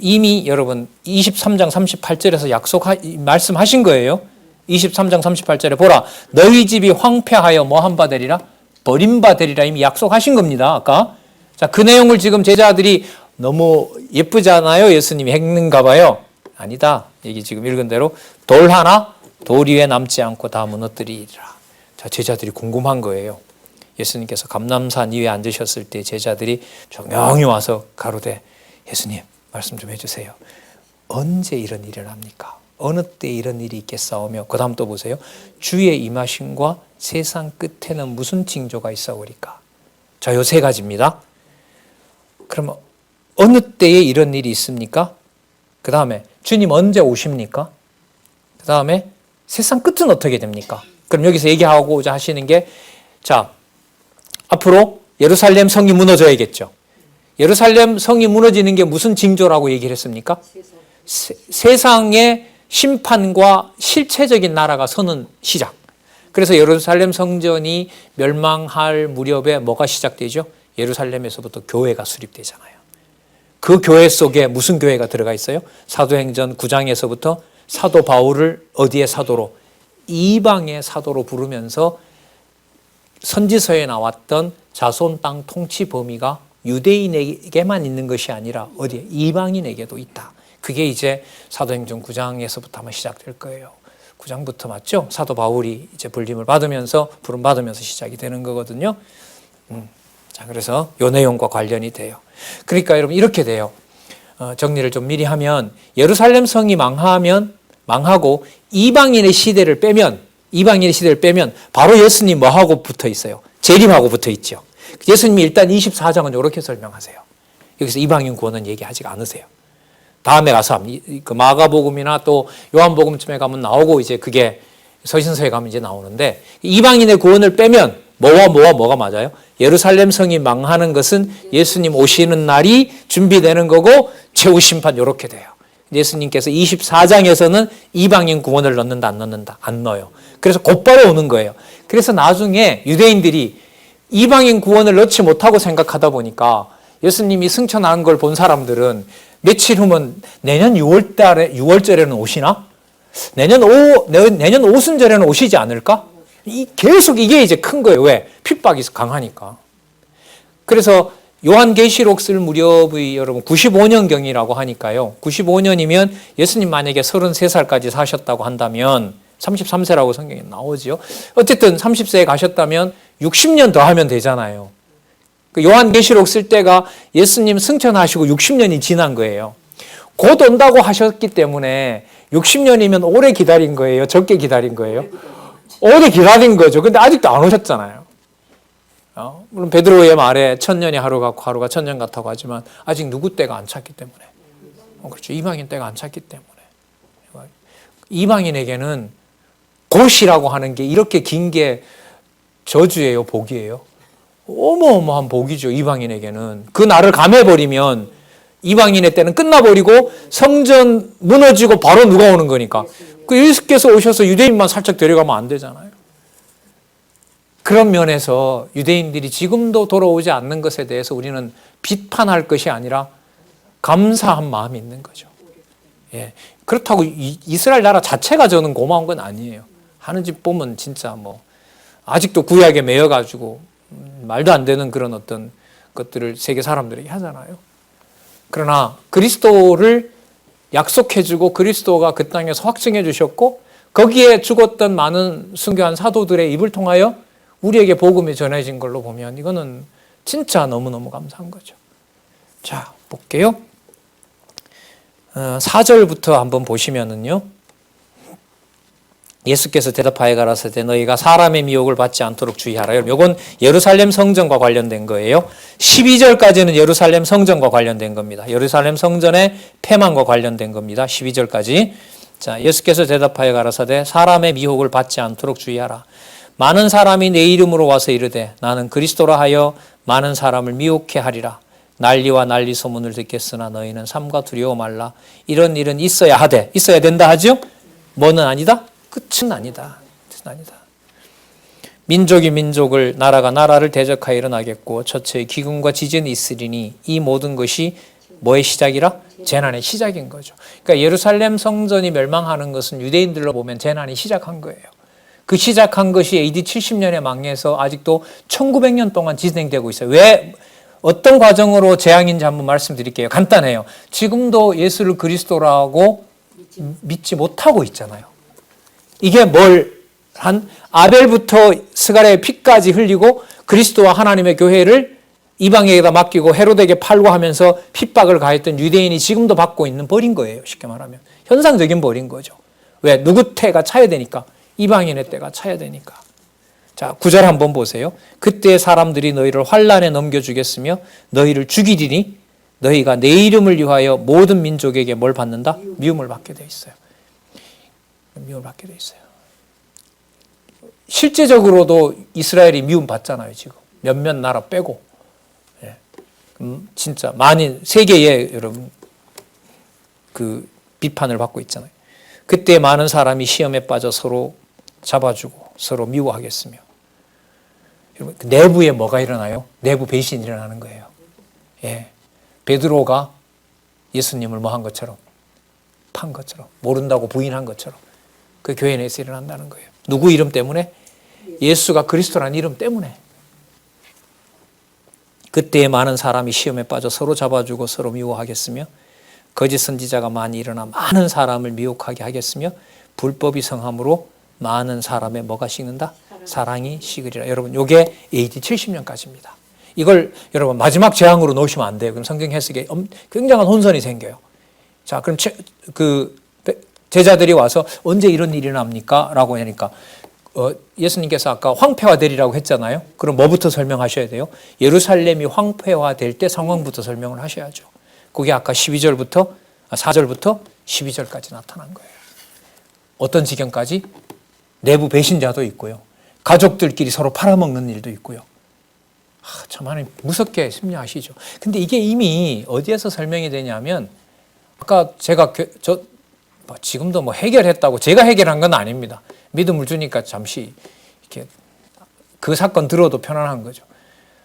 이미 여러분 23장 38절에서 말씀하신 거예요. 23장 38절에 보라 너희 집이 황폐하여 뭐한 바 되리라? 버림바 되리라 이미 약속하신 겁니다. 아까. 자, 그 내용을 지금 제자들이 너무 예쁘잖아요. 예수님이 했는가 봐요. 아니다. 여기 지금 읽은 대로 돌 하나 돌 위에 남지 않고 다 무너뜨리리라. 자, 제자들이 궁금한 거예요. 예수님께서 감람산 위에 앉으셨을 때 제자들이 조용히 와서 가로되 예수님 말씀 좀 해주세요. 언제 이런 일을 합니까? 어느 때 이런 일이 있겠사오며 그 다음 또 보세요. 주의 임하심과 세상 끝에는 무슨 징조가 있사오리까? 자, 요 세 가지입니다. 그러면 어느 때에 이런 일이 있습니까? 그 다음에 주님 언제 오십니까? 그 다음에 세상 끝은 어떻게 됩니까? 그럼 여기서 얘기하고자 하시는 게 자, 앞으로 예루살렘 성이 무너져야겠죠. 예루살렘 성이 무너지는 게 무슨 징조라고 얘기를 했습니까? 세상의 심판과 실체적인 나라가 서는 시작. 그래서 예루살렘 성전이 멸망할 무렵에 뭐가 시작되죠? 예루살렘에서부터 교회가 수립되잖아요. 그 교회 속에 무슨 교회가 들어가 있어요? 사도행전 9장에서부터 사도 바울을 어디의 사도로? 이방의 사도로 부르면서 선지서에 나왔던 자손 땅 통치 범위가 유대인에게만 있는 것이 아니라 어디에? 이방인에게도 있다. 그게 이제 사도행전 9장에서부터 아마 시작될 거예요. 9장부터 맞죠? 사도 바울이 이제 불림을 받으면서 부름 받으면서 시작이 되는 거거든요. 자, 그래서 요 내용과 관련이 돼요. 그러니까 여러분 이렇게 돼요. 정리를 좀 미리 하면 예루살렘 성이 망하고 이방인의 시대를 빼면 바로 예수님 뭐하고 붙어 있어요? 재림하고 붙어 있죠. 예수님이 일단 24장은 이렇게 설명하세요. 여기서 이방인 구원은 얘기하지 않으세요. 다음에 가서 그 마가복음이나 또 요한복음쯤에 가면 나오고 이제 그게 서신서에 가면 이제 나오는데 이방인의 구원을 빼면 뭐가 맞아요? 예루살렘 성이 망하는 것은 예수님 오시는 날이 준비되는 거고 최후 심판 이렇게 돼요. 예수님께서 24장에서는 이방인 구원을 넣는다 안 넣는다? 안 넣어요. 그래서 곧바로 오는 거예요. 그래서 나중에 유대인들이 이방인 구원을 넣지 못하고 생각하다 보니까 예수님이 승천한 걸 본 사람들은 며칠 후면 내년 6월절에는 오시나? 내년 오순절에는 오시지 않을까? 계속 이게 이제 큰 거예요. 왜? 핍박이 강하니까. 그래서 요한계시록 쓸 무렵의 여러분 95년경이라고 하니까요. 95년이면 예수님 만약에 33살까지 사셨다고 한다면 33세라고 성경에 나오죠. 어쨌든 30세에 가셨다면 60년 더 하면 되잖아요. 요한계시록 쓸 때가 예수님 승천하시고 60년이 지난 거예요. 곧 온다고 하셨기 때문에 60년이면 오래 기다린 거예요? 적게 기다린 거예요? 오래 기다린 거죠. 근데 아직도 안 오셨잖아요. 물론 베드로의 말에 1000년이 하루 같고 하루가 1000년 같다고 하지만 아직 누구 때가 안 찼기 때문에. 그렇죠. 이방인 때가 안 찼기 때문에. 이방인에게는 곧이라고 하는 게 이렇게 긴 게 저주예요, 복이에요? 어마어마한 복이죠, 이방인에게는. 그 날을 감해버리면 이방인의 때는 끝나버리고 성전 무너지고 바로 누가 오는 거니까. 그 예수께서 오셔서 유대인만 살짝 데려가면 안 되잖아요. 그런 면에서 유대인들이 지금도 돌아오지 않는 것에 대해서 우리는 비판할 것이 아니라 감사한 마음이 있는 거죠. 예. 그렇다고 이스라엘 나라 자체가 저는 고마운 건 아니에요. 하는 집 보면 진짜 뭐 아직도 구약에 매여가지고 말도 안 되는 그런 어떤 것들을 세계 사람들에게 하잖아요. 그러나 그리스도를 약속해주고 그리스도가 그 땅에서 확증해 주셨고 거기에 죽었던 많은 순교한 사도들의 입을 통하여 우리에게 복음이 전해진 걸로 보면 이거는 진짜 너무너무 감사한 거죠. 자, 볼게요. 4절부터 한번 보시면은요. 예수께서 대답하여 가라사대 너희가 사람의 미혹을 받지 않도록 주의하라. 이건 예루살렘 성전과 관련된 거예요. 12절까지는 예루살렘 성전과 관련된 겁니다. 예루살렘 성전의 폐망과 관련된 겁니다. 12절까지. 자, 예수께서 대답하여 가라사대 사람의 미혹을 받지 않도록 주의하라. 많은 사람이 내 이름으로 와서 이르되 나는 그리스도라 하여 많은 사람을 미혹해 하리라. 난리와 난리 소문을 듣겠으나 너희는 삼가 두려워 말라. 이런 일은 있어야 하되 있어야 된다 하죠? 뭐는 아니다? 끝은 아니다. 끝은 아니다. 민족이 민족을 나라가 나라를 대적하여 일어나겠고 처처의 기근과 지진이 있으리니 이 모든 것이 뭐의 시작이라? 재난의 시작인 거죠. 그러니까 예루살렘 성전이 멸망하는 것은 유대인들로 보면 재난이 시작한 거예요. 그 시작한 것이 AD 70년에 망해서 아직도 1900년 동안 진행되고 있어요. 왜? 어떤 과정으로 재앙인지 한번 말씀드릴게요. 간단해요. 지금도 예수를 그리스도라고 믿지 못하고 있잖아요. 이게 한 아벨부터 스가랴의 피까지 흘리고 그리스도와 하나님의 교회를 이방에게다 맡기고 헤로데에게 팔고 하면서 핍박을 가했던 유대인이 지금도 받고 있는 벌인 거예요. 쉽게 말하면. 현상적인 벌인 거죠. 왜? 누구 태가 차야 되니까. 이방인의 때가 차야 되니까. 자, 9절 한번 보세요. 그때 사람들이 너희를 환란에 넘겨주겠으며 너희를 죽이리니 너희가 내 이름을 위하여 모든 민족에게 뭘 받는다? 미움을 받게 돼 있어요. 미움을 받게 돼 있어요. 실제적으로도 이스라엘이 미움 받잖아요. 지금 몇몇 나라 빼고. 예. 진짜 많이 세계에 여러분 그 비판을 받고 있잖아요. 그때 많은 사람이 시험에 빠져 서로 잡아주고 서로 미워하겠으며. 여러분 내부에 뭐가 일어나요? 내부 배신이 일어나는 거예요. 예. 베드로가 예수님을 뭐 한 것처럼 판 것처럼 모른다고 부인한 것처럼 그 교회 내에서 일어난다는 거예요. 누구 이름 때문에? 예수가 그리스도라는 이름 때문에. 그때 많은 사람이 시험에 빠져 서로 잡아주고 서로 미워하겠으며 거짓 선지자가 많이 일어나 많은 사람을 미혹하게 하겠으며 불법이 성함으로 많은 사람의 뭐가 식는다? 사랑이 식으리라. 여러분 이게 AD 70년까지입니다. 이걸 여러분 마지막 재앙으로 넣으시면 안 돼요. 그럼 성경 해석에 굉장한 혼선이 생겨요. 자, 그럼 제자들이 와서 언제 이런 일이 납니까? 라고 하니까 예수님께서 아까 황폐화되리라고 했잖아요. 그럼 뭐부터 설명하셔야 돼요? 예루살렘이 황폐화될 때 상황부터 설명을 하셔야죠. 그게 아까 4절부터 12절까지 나타난 거예요. 어떤 지경까지? 내부 배신자도 있고요. 가족들끼리 서로 팔아먹는 일도 있고요. 참 하나님 무섭게 심리하시죠. 근데 이게 이미 어디에서 설명이 되냐면 아까 제가 지금도 뭐 해결했다고 제가 해결한 건 아닙니다. 믿음을 주니까 잠시 이렇게 그 사건 들어도 편안한 거죠.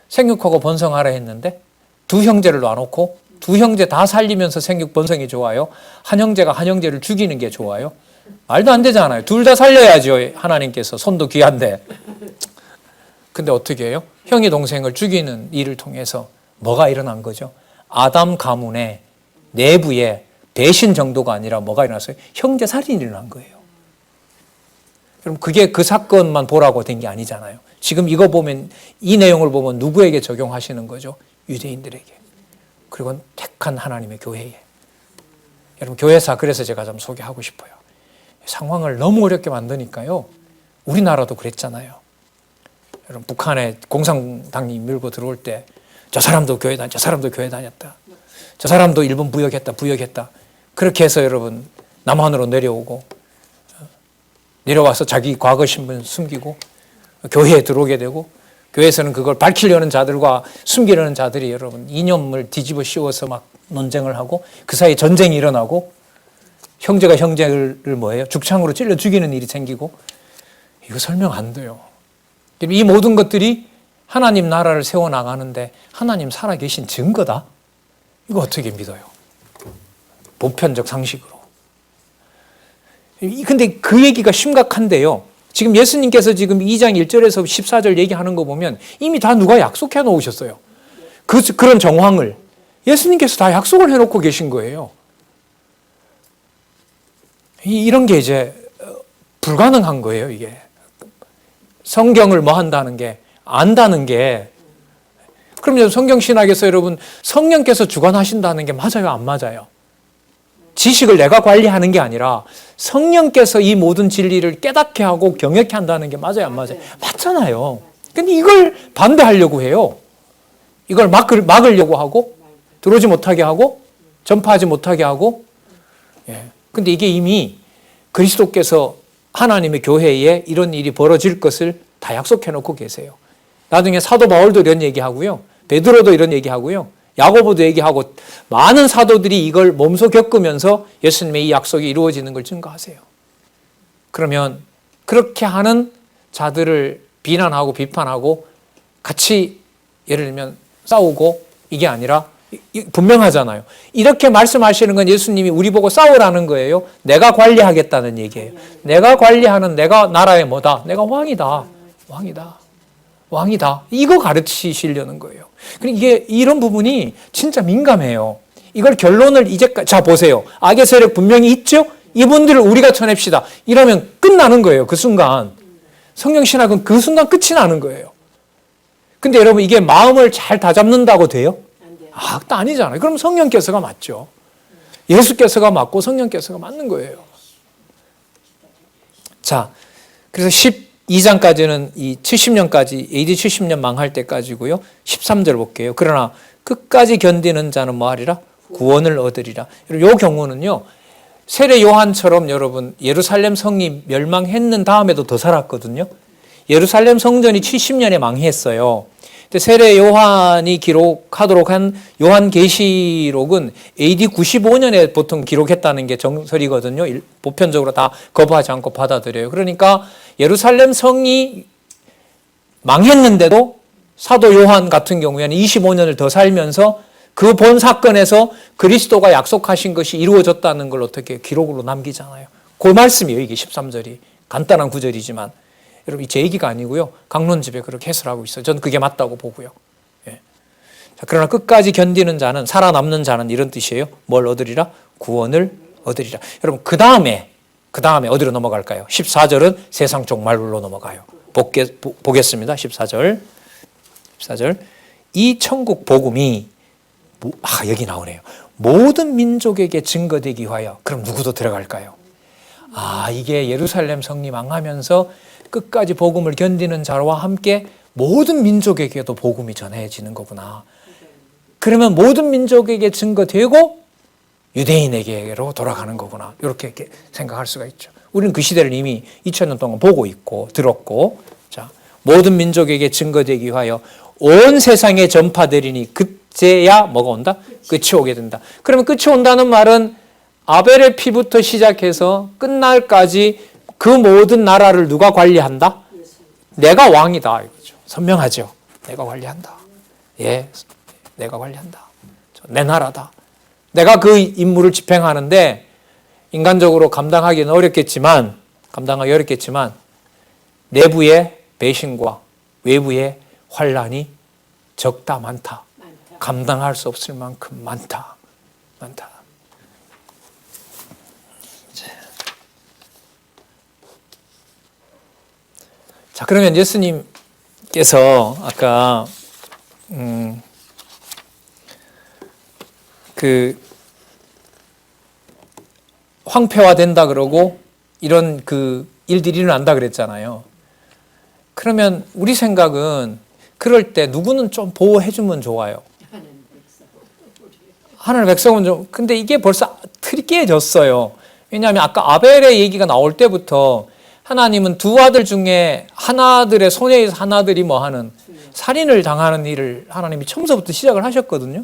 생육하고 번성하라 했는데 두 형제를 놔놓고 두 형제 다 살리면서 생육 번성이 좋아요? 한 형제가 한 형제를 죽이는 게 좋아요? 말도 안 되잖아요. 둘 다 살려야죠. 하나님께서 손도 귀한데. 근데 어떻게 해요? 형이 동생을 죽이는 일을 통해서 뭐가 일어난 거죠? 아담 가문의 내부에 배신 정도가 아니라 뭐가 일어났어요? 형제 살인이 일어난 거예요. 그럼 그게 그 사건만 보라고 된 게 아니잖아요. 지금 이거 보면 이 내용을 보면 누구에게 적용하시는 거죠? 유대인들에게. 그리고 택한 하나님의 교회에. 여러분 교회사 그래서 제가 좀 소개하고 싶어요. 상황을 너무 어렵게 만드니까요. 우리나라도 그랬잖아요. 여러분 북한에 공산당이 밀고 들어올 때 저 사람도 교회 다녔다. 저 사람도 교회 다녔다. 저 사람도 일본 부역했다. 그렇게 해서 여러분 남한으로 내려오고 내려와서 자기 과거 신분 숨기고 교회에 들어오게 되고 교회에서는 그걸 밝히려는 자들과 숨기려는 자들이 여러분 이념을 뒤집어 씌워서 막 논쟁을 하고 그 사이에 전쟁이 일어나고 형제가 형제를 뭐예요? 죽창으로 찔러 죽이는 일이 생기고 이거 설명 안 돼요. 이 모든 것들이 하나님 나라를 세워나가는데 하나님 살아계신 증거다? 이거 어떻게 믿어요? 보편적 상식으로. 근데 그 얘기가 심각한데요. 지금 예수님께서 지금 2장 1절에서 14절 얘기하는 거 보면 이미 다 누가 약속해 놓으셨어요. 그런 정황을 예수님께서 다 약속을 해놓고 계신 거예요. 이런 게 이제 불가능한 거예요, 이게. 성경을 뭐 한다는 게, 안다는 게. 그럼 성경 신학에서 여러분, 성령께서 주관하신다는 게 맞아요, 안 맞아요? 지식을 내가 관리하는 게 아니라 성령께서 이 모든 진리를 깨닫게 하고 경역케 한다는 게 맞아요, 안 맞아요? 맞잖아요. 근데 이걸 반대하려고 해요. 이걸 막으려고 하고, 들어오지 못하게 하고, 전파하지 못하게 하고. 근데 이게 이미 그리스도께서 하나님의 교회에 이런 일이 벌어질 것을 다 약속해 놓고 계세요. 나중에 사도 바울도 이런 얘기하고요. 베드로도 이런 얘기하고요. 야고보도 얘기하고 많은 사도들이 이걸 몸소 겪으면서 예수님의 이 약속이 이루어지는 걸 증거하세요. 그러면 그렇게 하는 자들을 비난하고 비판하고 같이 예를 들면 싸우고 이게 아니라 분명하잖아요. 이렇게 말씀하시는 건 예수님이 우리 보고 싸우라는 거예요. 내가 관리하겠다는 얘기예요. 내가 관리하는 내가 나라의 뭐다? 내가 왕이다. 왕이다. 왕이다. 이거 가르치시려는 거예요. 이게 이런 부분이 진짜 민감해요. 이걸 결론을 이제까지 자 보세요. 악의 세력 분명히 있죠? 이분들을 우리가 쳐냅시다. 이러면 끝나는 거예요. 그 순간. 성경 신학은 그 순간 끝이 나는 거예요. 근데 여러분 이게 마음을 잘 다잡는다고 돼요? 또 아니잖아요. 그럼 성령께서가 맞죠. 예수께서가 맞고 성령께서가 맞는 거예요. 자, 그래서 12장까지는 이 70년까지, AD 70년 망할 때까지고요. 13절 볼게요. 그러나 끝까지 견디는 자는 뭐 하리라? 구원을 얻으리라. 이 경우는요. 세례 요한처럼 여러분 예루살렘 성이 멸망했는 다음에도 더 살았거든요. 예루살렘 성전이 70년에 망했어요. 세례 요한이 기록하도록 한 요한계시록은 AD 95년에 보통 기록했다는 게 정설이거든요. 보편적으로 다 거부하지 않고 받아들여요. 그러니까 예루살렘 성이 망했는데도 사도 요한 같은 경우에는 25년을 더 살면서 그 본 사건에서 그리스도가 약속하신 것이 이루어졌다는 걸 어떻게 기록으로 남기잖아요. 그 말씀이에요. 이게 13절이. 간단한 구절이지만. 여러분 제 얘기가 아니고요. 강론집에 그렇게 해설하고 있어요. 저는 그게 맞다고 보고요. 예. 자, 그러나 끝까지 견디는 자는 살아남는 자는 이런 뜻이에요. 뭘 얻으리라? 구원을 얻으리라. 여러분 그 다음에 어디로 넘어갈까요? 14절은 세상 종말로 넘어가요. 보겠습니다. 14절. 이 천국 복음이 여기 나오네요. 모든 민족에게 증거되기 위하여. 그럼 누구도 들어갈까요? 이게 예루살렘 성리 망하면서 끝까지 복음을 견디는 자와 함께 모든 민족에게도 복음이 전해지는 거구나. 그러면 모든 민족에게 증거되고 유대인에게로 돌아가는 거구나. 이렇게 생각할 수가 있죠. 우리는 그 시대를 이미 2000년 동안 보고 있고 들었고, 자, 모든 민족에게 증거되기 위하여 온 세상에 전파되리니 그제야 뭐가 온다? 끝이 오게 된다. 그러면 끝이 온다는 말은 아벨의 피부터 시작해서 끝날까지 그 모든 나라를 누가 관리한다? 내가 왕이다. 이거죠. 선명하죠. 내가 관리한다. 예, 내가 관리한다. 내 나라다. 내가 그 임무를 집행하는데 인간적으로 감당하기 어렵겠지만 내부의 배신과 외부의 환란이 적다 많다. 감당할 수 없을 만큼 많다. 자, 그러면 예수님께서 아까 그 황폐화된다 그러고 이런 그 일들이 일어난다 그랬잖아요. 그러면 우리 생각은 그럴 때 누구는 좀 보호해주면 좋아요. 하나님의 백성은 좀, 근데 이게 벌써 틀이 깨졌어요. 왜냐하면 아까 아벨의 얘기가 나올 때부터 하나님은 두 아들 중에 하나들의 손에 의해서 하나들이 뭐 하는 살인을 당하는 일을 하나님이 처음부터 시작을 하셨거든요.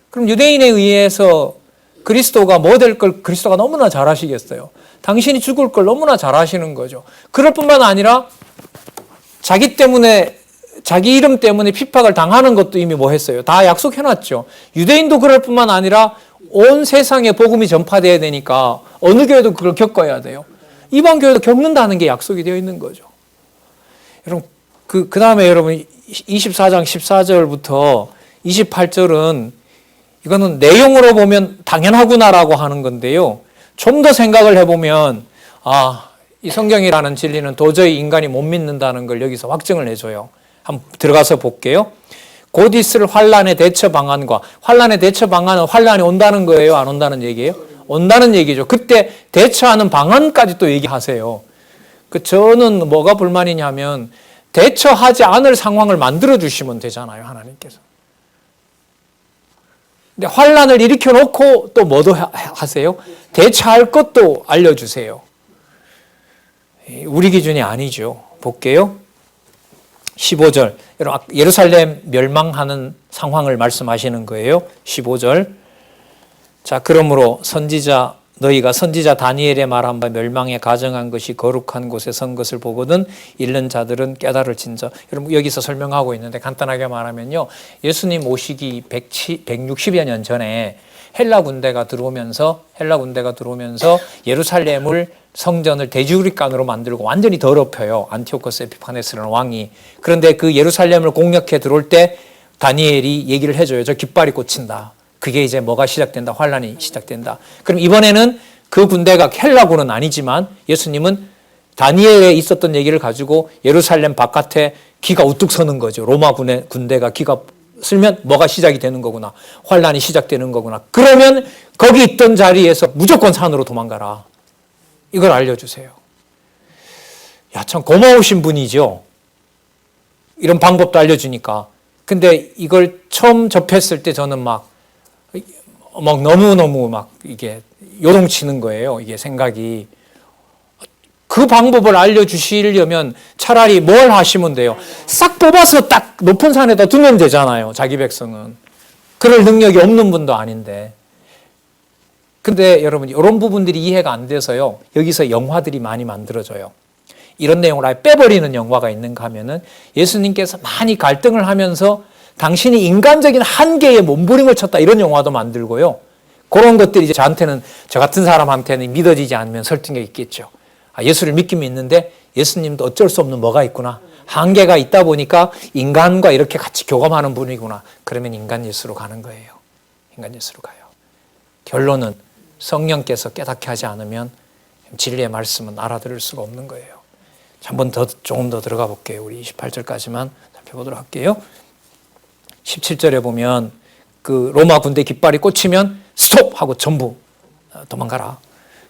그럼 유대인에 의해서 그리스도가 뭐 될 걸 그리스도가 너무나 잘 아시겠어요. 당신이 죽을 걸 너무나 잘 아시는 거죠. 그럴 뿐만 아니라 자기 때문에 자기 이름 때문에 핍박을 당하는 것도 이미 뭐 했어요? 다 약속해놨죠. 유대인도 그럴 뿐만 아니라 온 세상에 복음이 전파돼야 되니까 어느 교회도 그걸 겪어야 돼요. 이방 교회도 겪는다는 게 약속이 되어 있는 거죠. 여러분 그 다음에 여러분 24장 14절부터 28절은 이거는 내용으로 보면 당연하구나라고 하는 건데요. 좀 더 생각을 해보면 이 성경이라는 진리는 도저히 인간이 못 믿는다는 걸 여기서 확증을 해줘요. 한번 들어가서 볼게요. 곧 있을 환란의 대처 방안과 환란의 대처 방안은 환란이 온다는 거예요? 안 온다는 얘기예요? 온다는 얘기죠. 그때 대처하는 방안까지 또 얘기하세요. 저는 뭐가 불만이냐면 대처하지 않을 상황을 만들어 주시면 되잖아요, 하나님께서. 근데 환란을 일으켜 놓고 또 뭐도 하세요? 대처할 것도 알려주세요. 우리 기준이 아니죠. 볼게요. 15절. 예루살렘 멸망하는 상황을 말씀하시는 거예요. 15절. 자, 그러므로 너희가 선지자 다니엘의 말한 바 멸망에 가정한 것이 거룩한 곳에 선 것을 보거든 읽는 자들은 깨달을진저. 여러분 여기서 설명하고 있는데 간단하게 말하면요. 예수님 오시기 160여 년 전에 헬라 군대가 들어오면서 예루살렘을 성전을 대주립간으로 만들고 완전히 더럽혀요. 안티오코스 에피파네스라는 왕이. 그런데 그 예루살렘을 공략해 들어올 때 다니엘이 얘기를 해줘요. 저 깃발이 꽂힌다. 그게 이제 뭐가 시작된다. 환란이 시작된다. 그럼 이번에는 그 군대가 헬라군은 아니지만 예수님은 다니엘에 있었던 얘기를 가지고 예루살렘 바깥에 기가 우뚝 서는 거죠. 로마 군대가 기가 쓰면 뭐가 시작이 되는 거구나. 환란이 시작되는 거구나. 그러면 거기 있던 자리에서 무조건 산으로 도망가라. 이걸 알려주세요. 야, 참 고마우신 분이죠. 이런 방법도 알려주니까. 근데 이걸 처음 접했을 때 저는 막 너무너무 이게 요동치는 거예요. 이게 생각이. 그 방법을 알려주시려면 차라리 뭘 하시면 돼요? 싹 뽑아서 딱 높은 산에다 두면 되잖아요. 자기 백성은. 그럴 능력이 없는 분도 아닌데. 근데 여러분 이런 부분들이 이해가 안 돼서요. 여기서 영화들이 많이 만들어져요. 이런 내용을 아예 빼버리는 영화가 있는가 하면은 예수님께서 많이 갈등을 하면서 당신이 인간적인 한계에 몸부림을 쳤다 이런 영화도 만들고요. 그런 것들이 이제 저 같은 사람한테는 믿어지지 않으면 설득력 있겠죠. 예수를 믿긴 믿는데 예수님도 어쩔 수 없는 뭐가 있구나. 한계가 있다 보니까 인간과 이렇게 같이 교감하는 분이구나. 그러면 인간 예수로 가는 거예요. 인간 예수로 가요. 결론은 성령께서 깨닫게 하지 않으면 진리의 말씀은 알아들을 수가 없는 거예요. 조금 더 들어가 볼게요. 우리 28절까지만 살펴보도록 할게요. 17절에 보면 그 로마 군대 깃발이 꽂히면 스톱! 하고 전부 도망가라.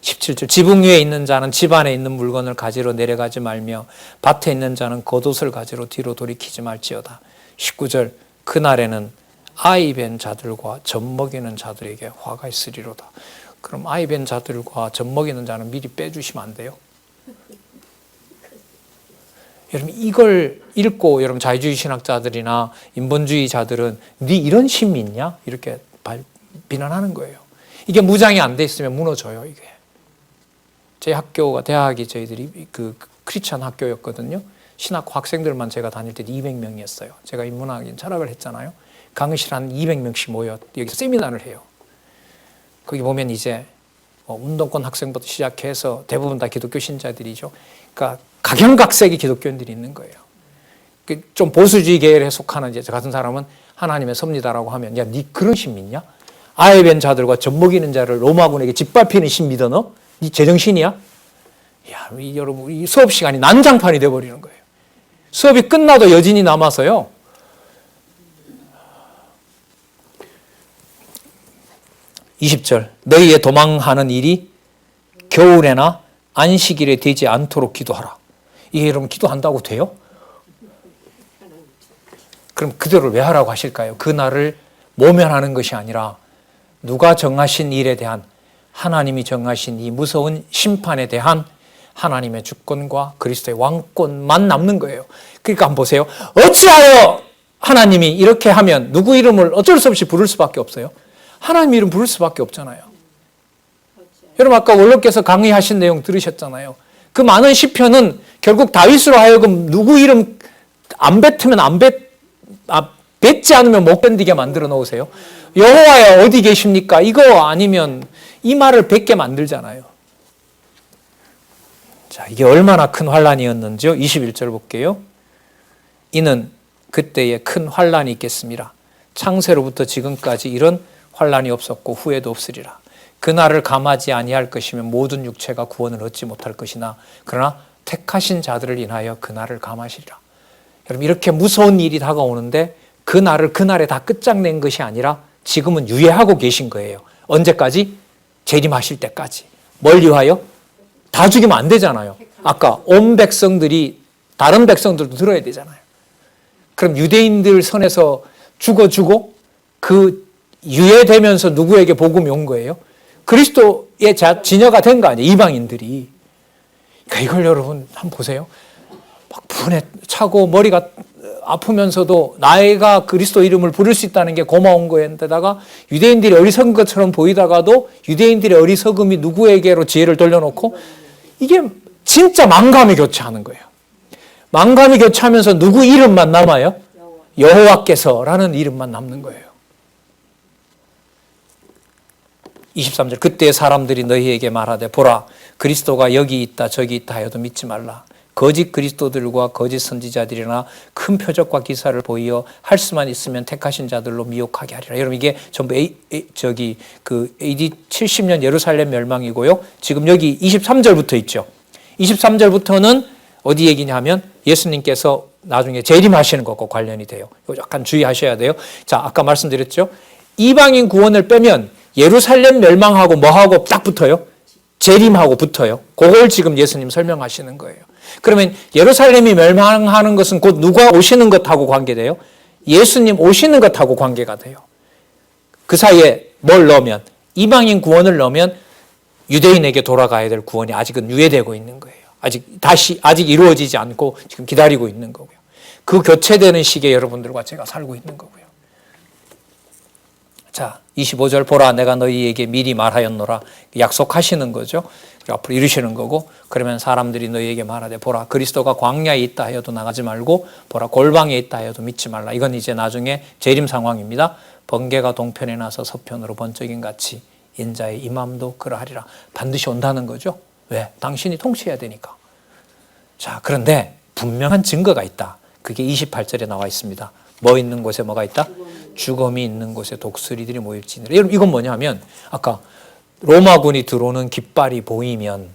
17절 지붕 위에 있는 자는 집 안에 있는 물건을 가지러 내려가지 말며 밭에 있는 자는 겉옷을 가지러 뒤로 돌이키지 말지어다. 19절 그날에는 아이 뵌 자들과 젖먹이는 자들에게 화가 있으리로다. 그럼 아이 뵌 자들과 젖먹이는 자는 미리 빼주시면 안 돼요? 여러분 이걸 읽고 여러분 자유주의 신학자들이나 인본주의자들은 네 이런 신 믿냐? 이렇게 비난하는 거예요. 이게 무장이 안 돼 있으면 무너져요. 이게. 제 학교가 대학이 저희들이 그 크리스천 학교였거든요. 신학 학생들만 제가 다닐 때 200명이었어요. 제가 인문학인 철학을 했잖아요. 강의실 한 200명씩 모여 여기서 세미나를 해요. 거기 보면 이제 운동권 학생부터 시작해서 대부분 다 기독교 신자들이죠. 그러니까 각양각색의 기독교인들이 있는 거예요. 좀 보수주의 계열에 속하는 이제 저 같은 사람은 하나님의 섭리다라고 하면 야, 네 그런 신 믿냐? 아이 뵌 자들과 젖먹이는 자를 로마군에게 짓밟히는 신 믿어 너? 네 제정신이야? 야, 여러분 이 수업 시간이 난장판이 돼버리는 거예요. 수업이 끝나도 여진이 남아서요. (20절) 너희의 도망하는 일이 겨울에나 안식일에 되지 않도록 기도하라. 이게 여러분 기도한다고 돼요? 그럼 그대로 왜 하라고 하실까요? 그 날을 모면하는 것이 아니라 누가 정하신 일에 대한 하나님이 정하신 이 무서운 심판에 대한 하나님의 주권과 그리스도의 왕권만 남는 거예요. 그러니까 한번 보세요. 어찌하여 하나님이 이렇게 하면 누구 이름을 어쩔 수 없이 부를 수밖에 없어요? 하나님 이름 부를 수밖에 없잖아요. 여러분 아까 원로께서 강의하신 내용 들으셨잖아요. 그 많은 시편은 결국 다윗으로 하여금 누구 이름 안 뱉으면 뱉지 않으면 못 견디게 만들어 놓으세요. 여호와야 어디 계십니까? 이거 아니면 이 말을 뱉게 만들잖아요. 자, 이게 얼마나 큰 환란이었는지요. 21절 볼게요. 이는 그때에 큰 환란이 있겠습니다. 창세로부터 지금까지 이런 환란이 없었고 후에도 없으리라. 그날을 감하지 아니할 것이면 모든 육체가 구원을 얻지 못할 것이나 그러나 택하신 자들을 인하여 그날을 감하시리라. 여러분, 이렇게 무서운 일이 다가오는데 그날을 그날에 다 끝장낸 것이 아니라 지금은 유예하고 계신 거예요. 언제까지? 재림하실 때까지. 뭘 위하여? 다 죽이면 안 되잖아요. 아까 온 백성들이 다른 백성들도 들어야 되잖아요. 그럼 유대인들 선에서 죽어주고 그 유예되면서 누구에게 복음이 온 거예요? 그리스도의 진여가 된 거 아니에요. 이방인들이. 그러니까 이걸 여러분 한번 보세요. 막 분에 차고 머리가 아프면서도 나이가 그리스도 이름을 부를 수 있다는 게 고마운 거였는데다가 유대인들이 어리석은 것처럼 보이다가도 유대인들의 어리석음이 누구에게로 지혜를 돌려놓고 이게 진짜 만감이 교차하는 거예요. 만감이 교차하면서 누구 이름만 남아요? 여호와께서라는 이름만 남는 거예요. 23절 그때 사람들이 너희에게 말하되 보라 그리스도가 여기 있다 저기 있다 하여도 믿지 말라. 거짓 그리스도들과 거짓 선지자들이나 큰 표적과 기사를 보이어 할 수만 있으면 택하신 자들로 미혹하게 하리라. 여러분 이게 전부 AD 70년 예루살렘 멸망이고요. 지금 여기 23절부터 있죠. 23절부터는 어디 얘기냐 하면 예수님께서 나중에 재림하시는 것과 관련이 돼요. 이거 약간 주의하셔야 돼요. 자, 아까 말씀드렸죠. 이방인 구원을 빼면 예루살렘 멸망하고 뭐하고 딱 붙어요? 재림하고 붙어요. 그걸 지금 예수님 설명하시는 거예요. 그러면 예루살렘이 멸망하는 것은 곧 누가 오시는 것하고 관계돼요? 예수님 오시는 것하고 관계가 돼요. 그 사이에 뭘 넣으면 이방인 구원을 넣으면 유대인에게 돌아가야 될 구원이 아직은 유예되고 있는 거예요. 아직 이루어지지 않고 지금 기다리고 있는 거고요. 그 교체되는 시기에 여러분들과 제가 살고 있는 거고요. 자, 25절 보라 내가 너희에게 미리 말하였노라. 약속하시는 거죠. 앞으로 이루시는 거고 그러면 사람들이 너희에게 말하되 보라 그리스도가 광야에 있다 하여도 나가지 말고 보라 골방에 있다 하여도 믿지 말라. 이건 이제 나중에 재림 상황입니다. 번개가 동편에 나서 서편으로 번쩍인 같이 인자의 임함도 그러하리라. 반드시 온다는 거죠. 왜? 당신이 통치해야 되니까. 자, 그런데 분명한 증거가 있다. 그게 28절에 나와 있습니다. 뭐 있는 곳에 뭐가 있다? 죽음이 있는 곳에 독수리들이 모일지니라. 여러분 이건 뭐냐면 아까 로마군이 들어오는 깃발이 보이면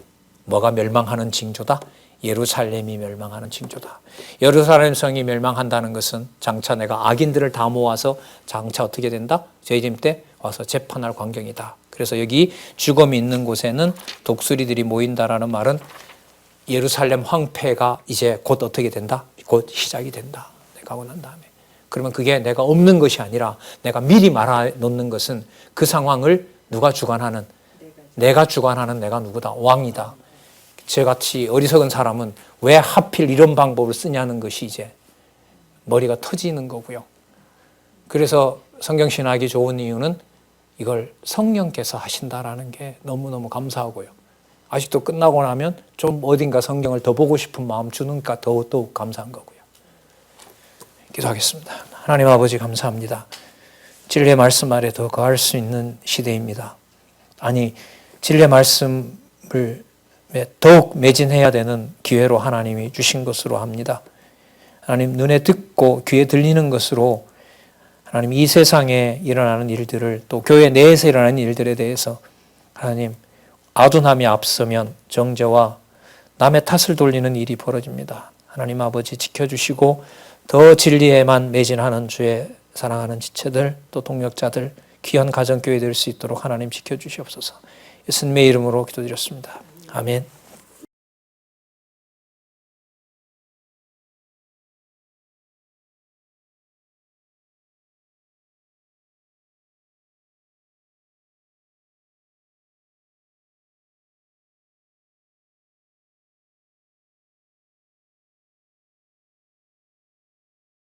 뭐가 멸망하는 징조다? 예루살렘이 멸망하는 징조다. 예루살렘 성이 멸망한다는 것은 장차 내가 악인들을 다 모아서 장차 어떻게 된다? 재림 때 와서 재판할 광경이다. 그래서 여기 죽음이 있는 곳에는 독수리들이 모인다라는 말은 예루살렘 황폐가 이제 곧 어떻게 된다? 곧 시작이 된다. 내가 하고 난 다음에. 그러면 그게 내가 없는 것이 아니라 내가 미리 말해놓는 것은 그 상황을 누가 주관하는? 내가 주관하는 내가 누구다? 왕이다. 저같이 어리석은 사람은 왜 하필 이런 방법을 쓰냐는 것이 이제 머리가 터지는 거고요. 그래서 성경신학이 좋은 이유는 이걸 성령께서 하신다라는 게 너무너무 감사하고요. 아직도 끝나고 나면 좀 어딘가 성경을 더 보고 싶은 마음 주니까 더욱 감사한 거고요. 기도하겠습니다. 하나님 아버지 감사합니다. 진리의 말씀 아래 더 거할 수 있는 시대입니다. 아니 진리의 말씀을 더욱 매진해야 되는 기회로 하나님이 주신 것으로 합니다. 하나님 눈에 듣고 귀에 들리는 것으로 하나님 이 세상에 일어나는 일들을 또 교회 내에서 일어나는 일들에 대해서 하나님 아둔함이 앞서면 정죄와 남의 탓을 돌리는 일이 벌어집니다. 하나님 아버지 지켜주시고 더 진리에만 매진하는 주의 사랑하는 지체들 또 동역자들 귀한 가정교회 될 수 있도록 하나님 지켜주시옵소서. 예수님의 이름으로 기도드렸습니다. 아멘.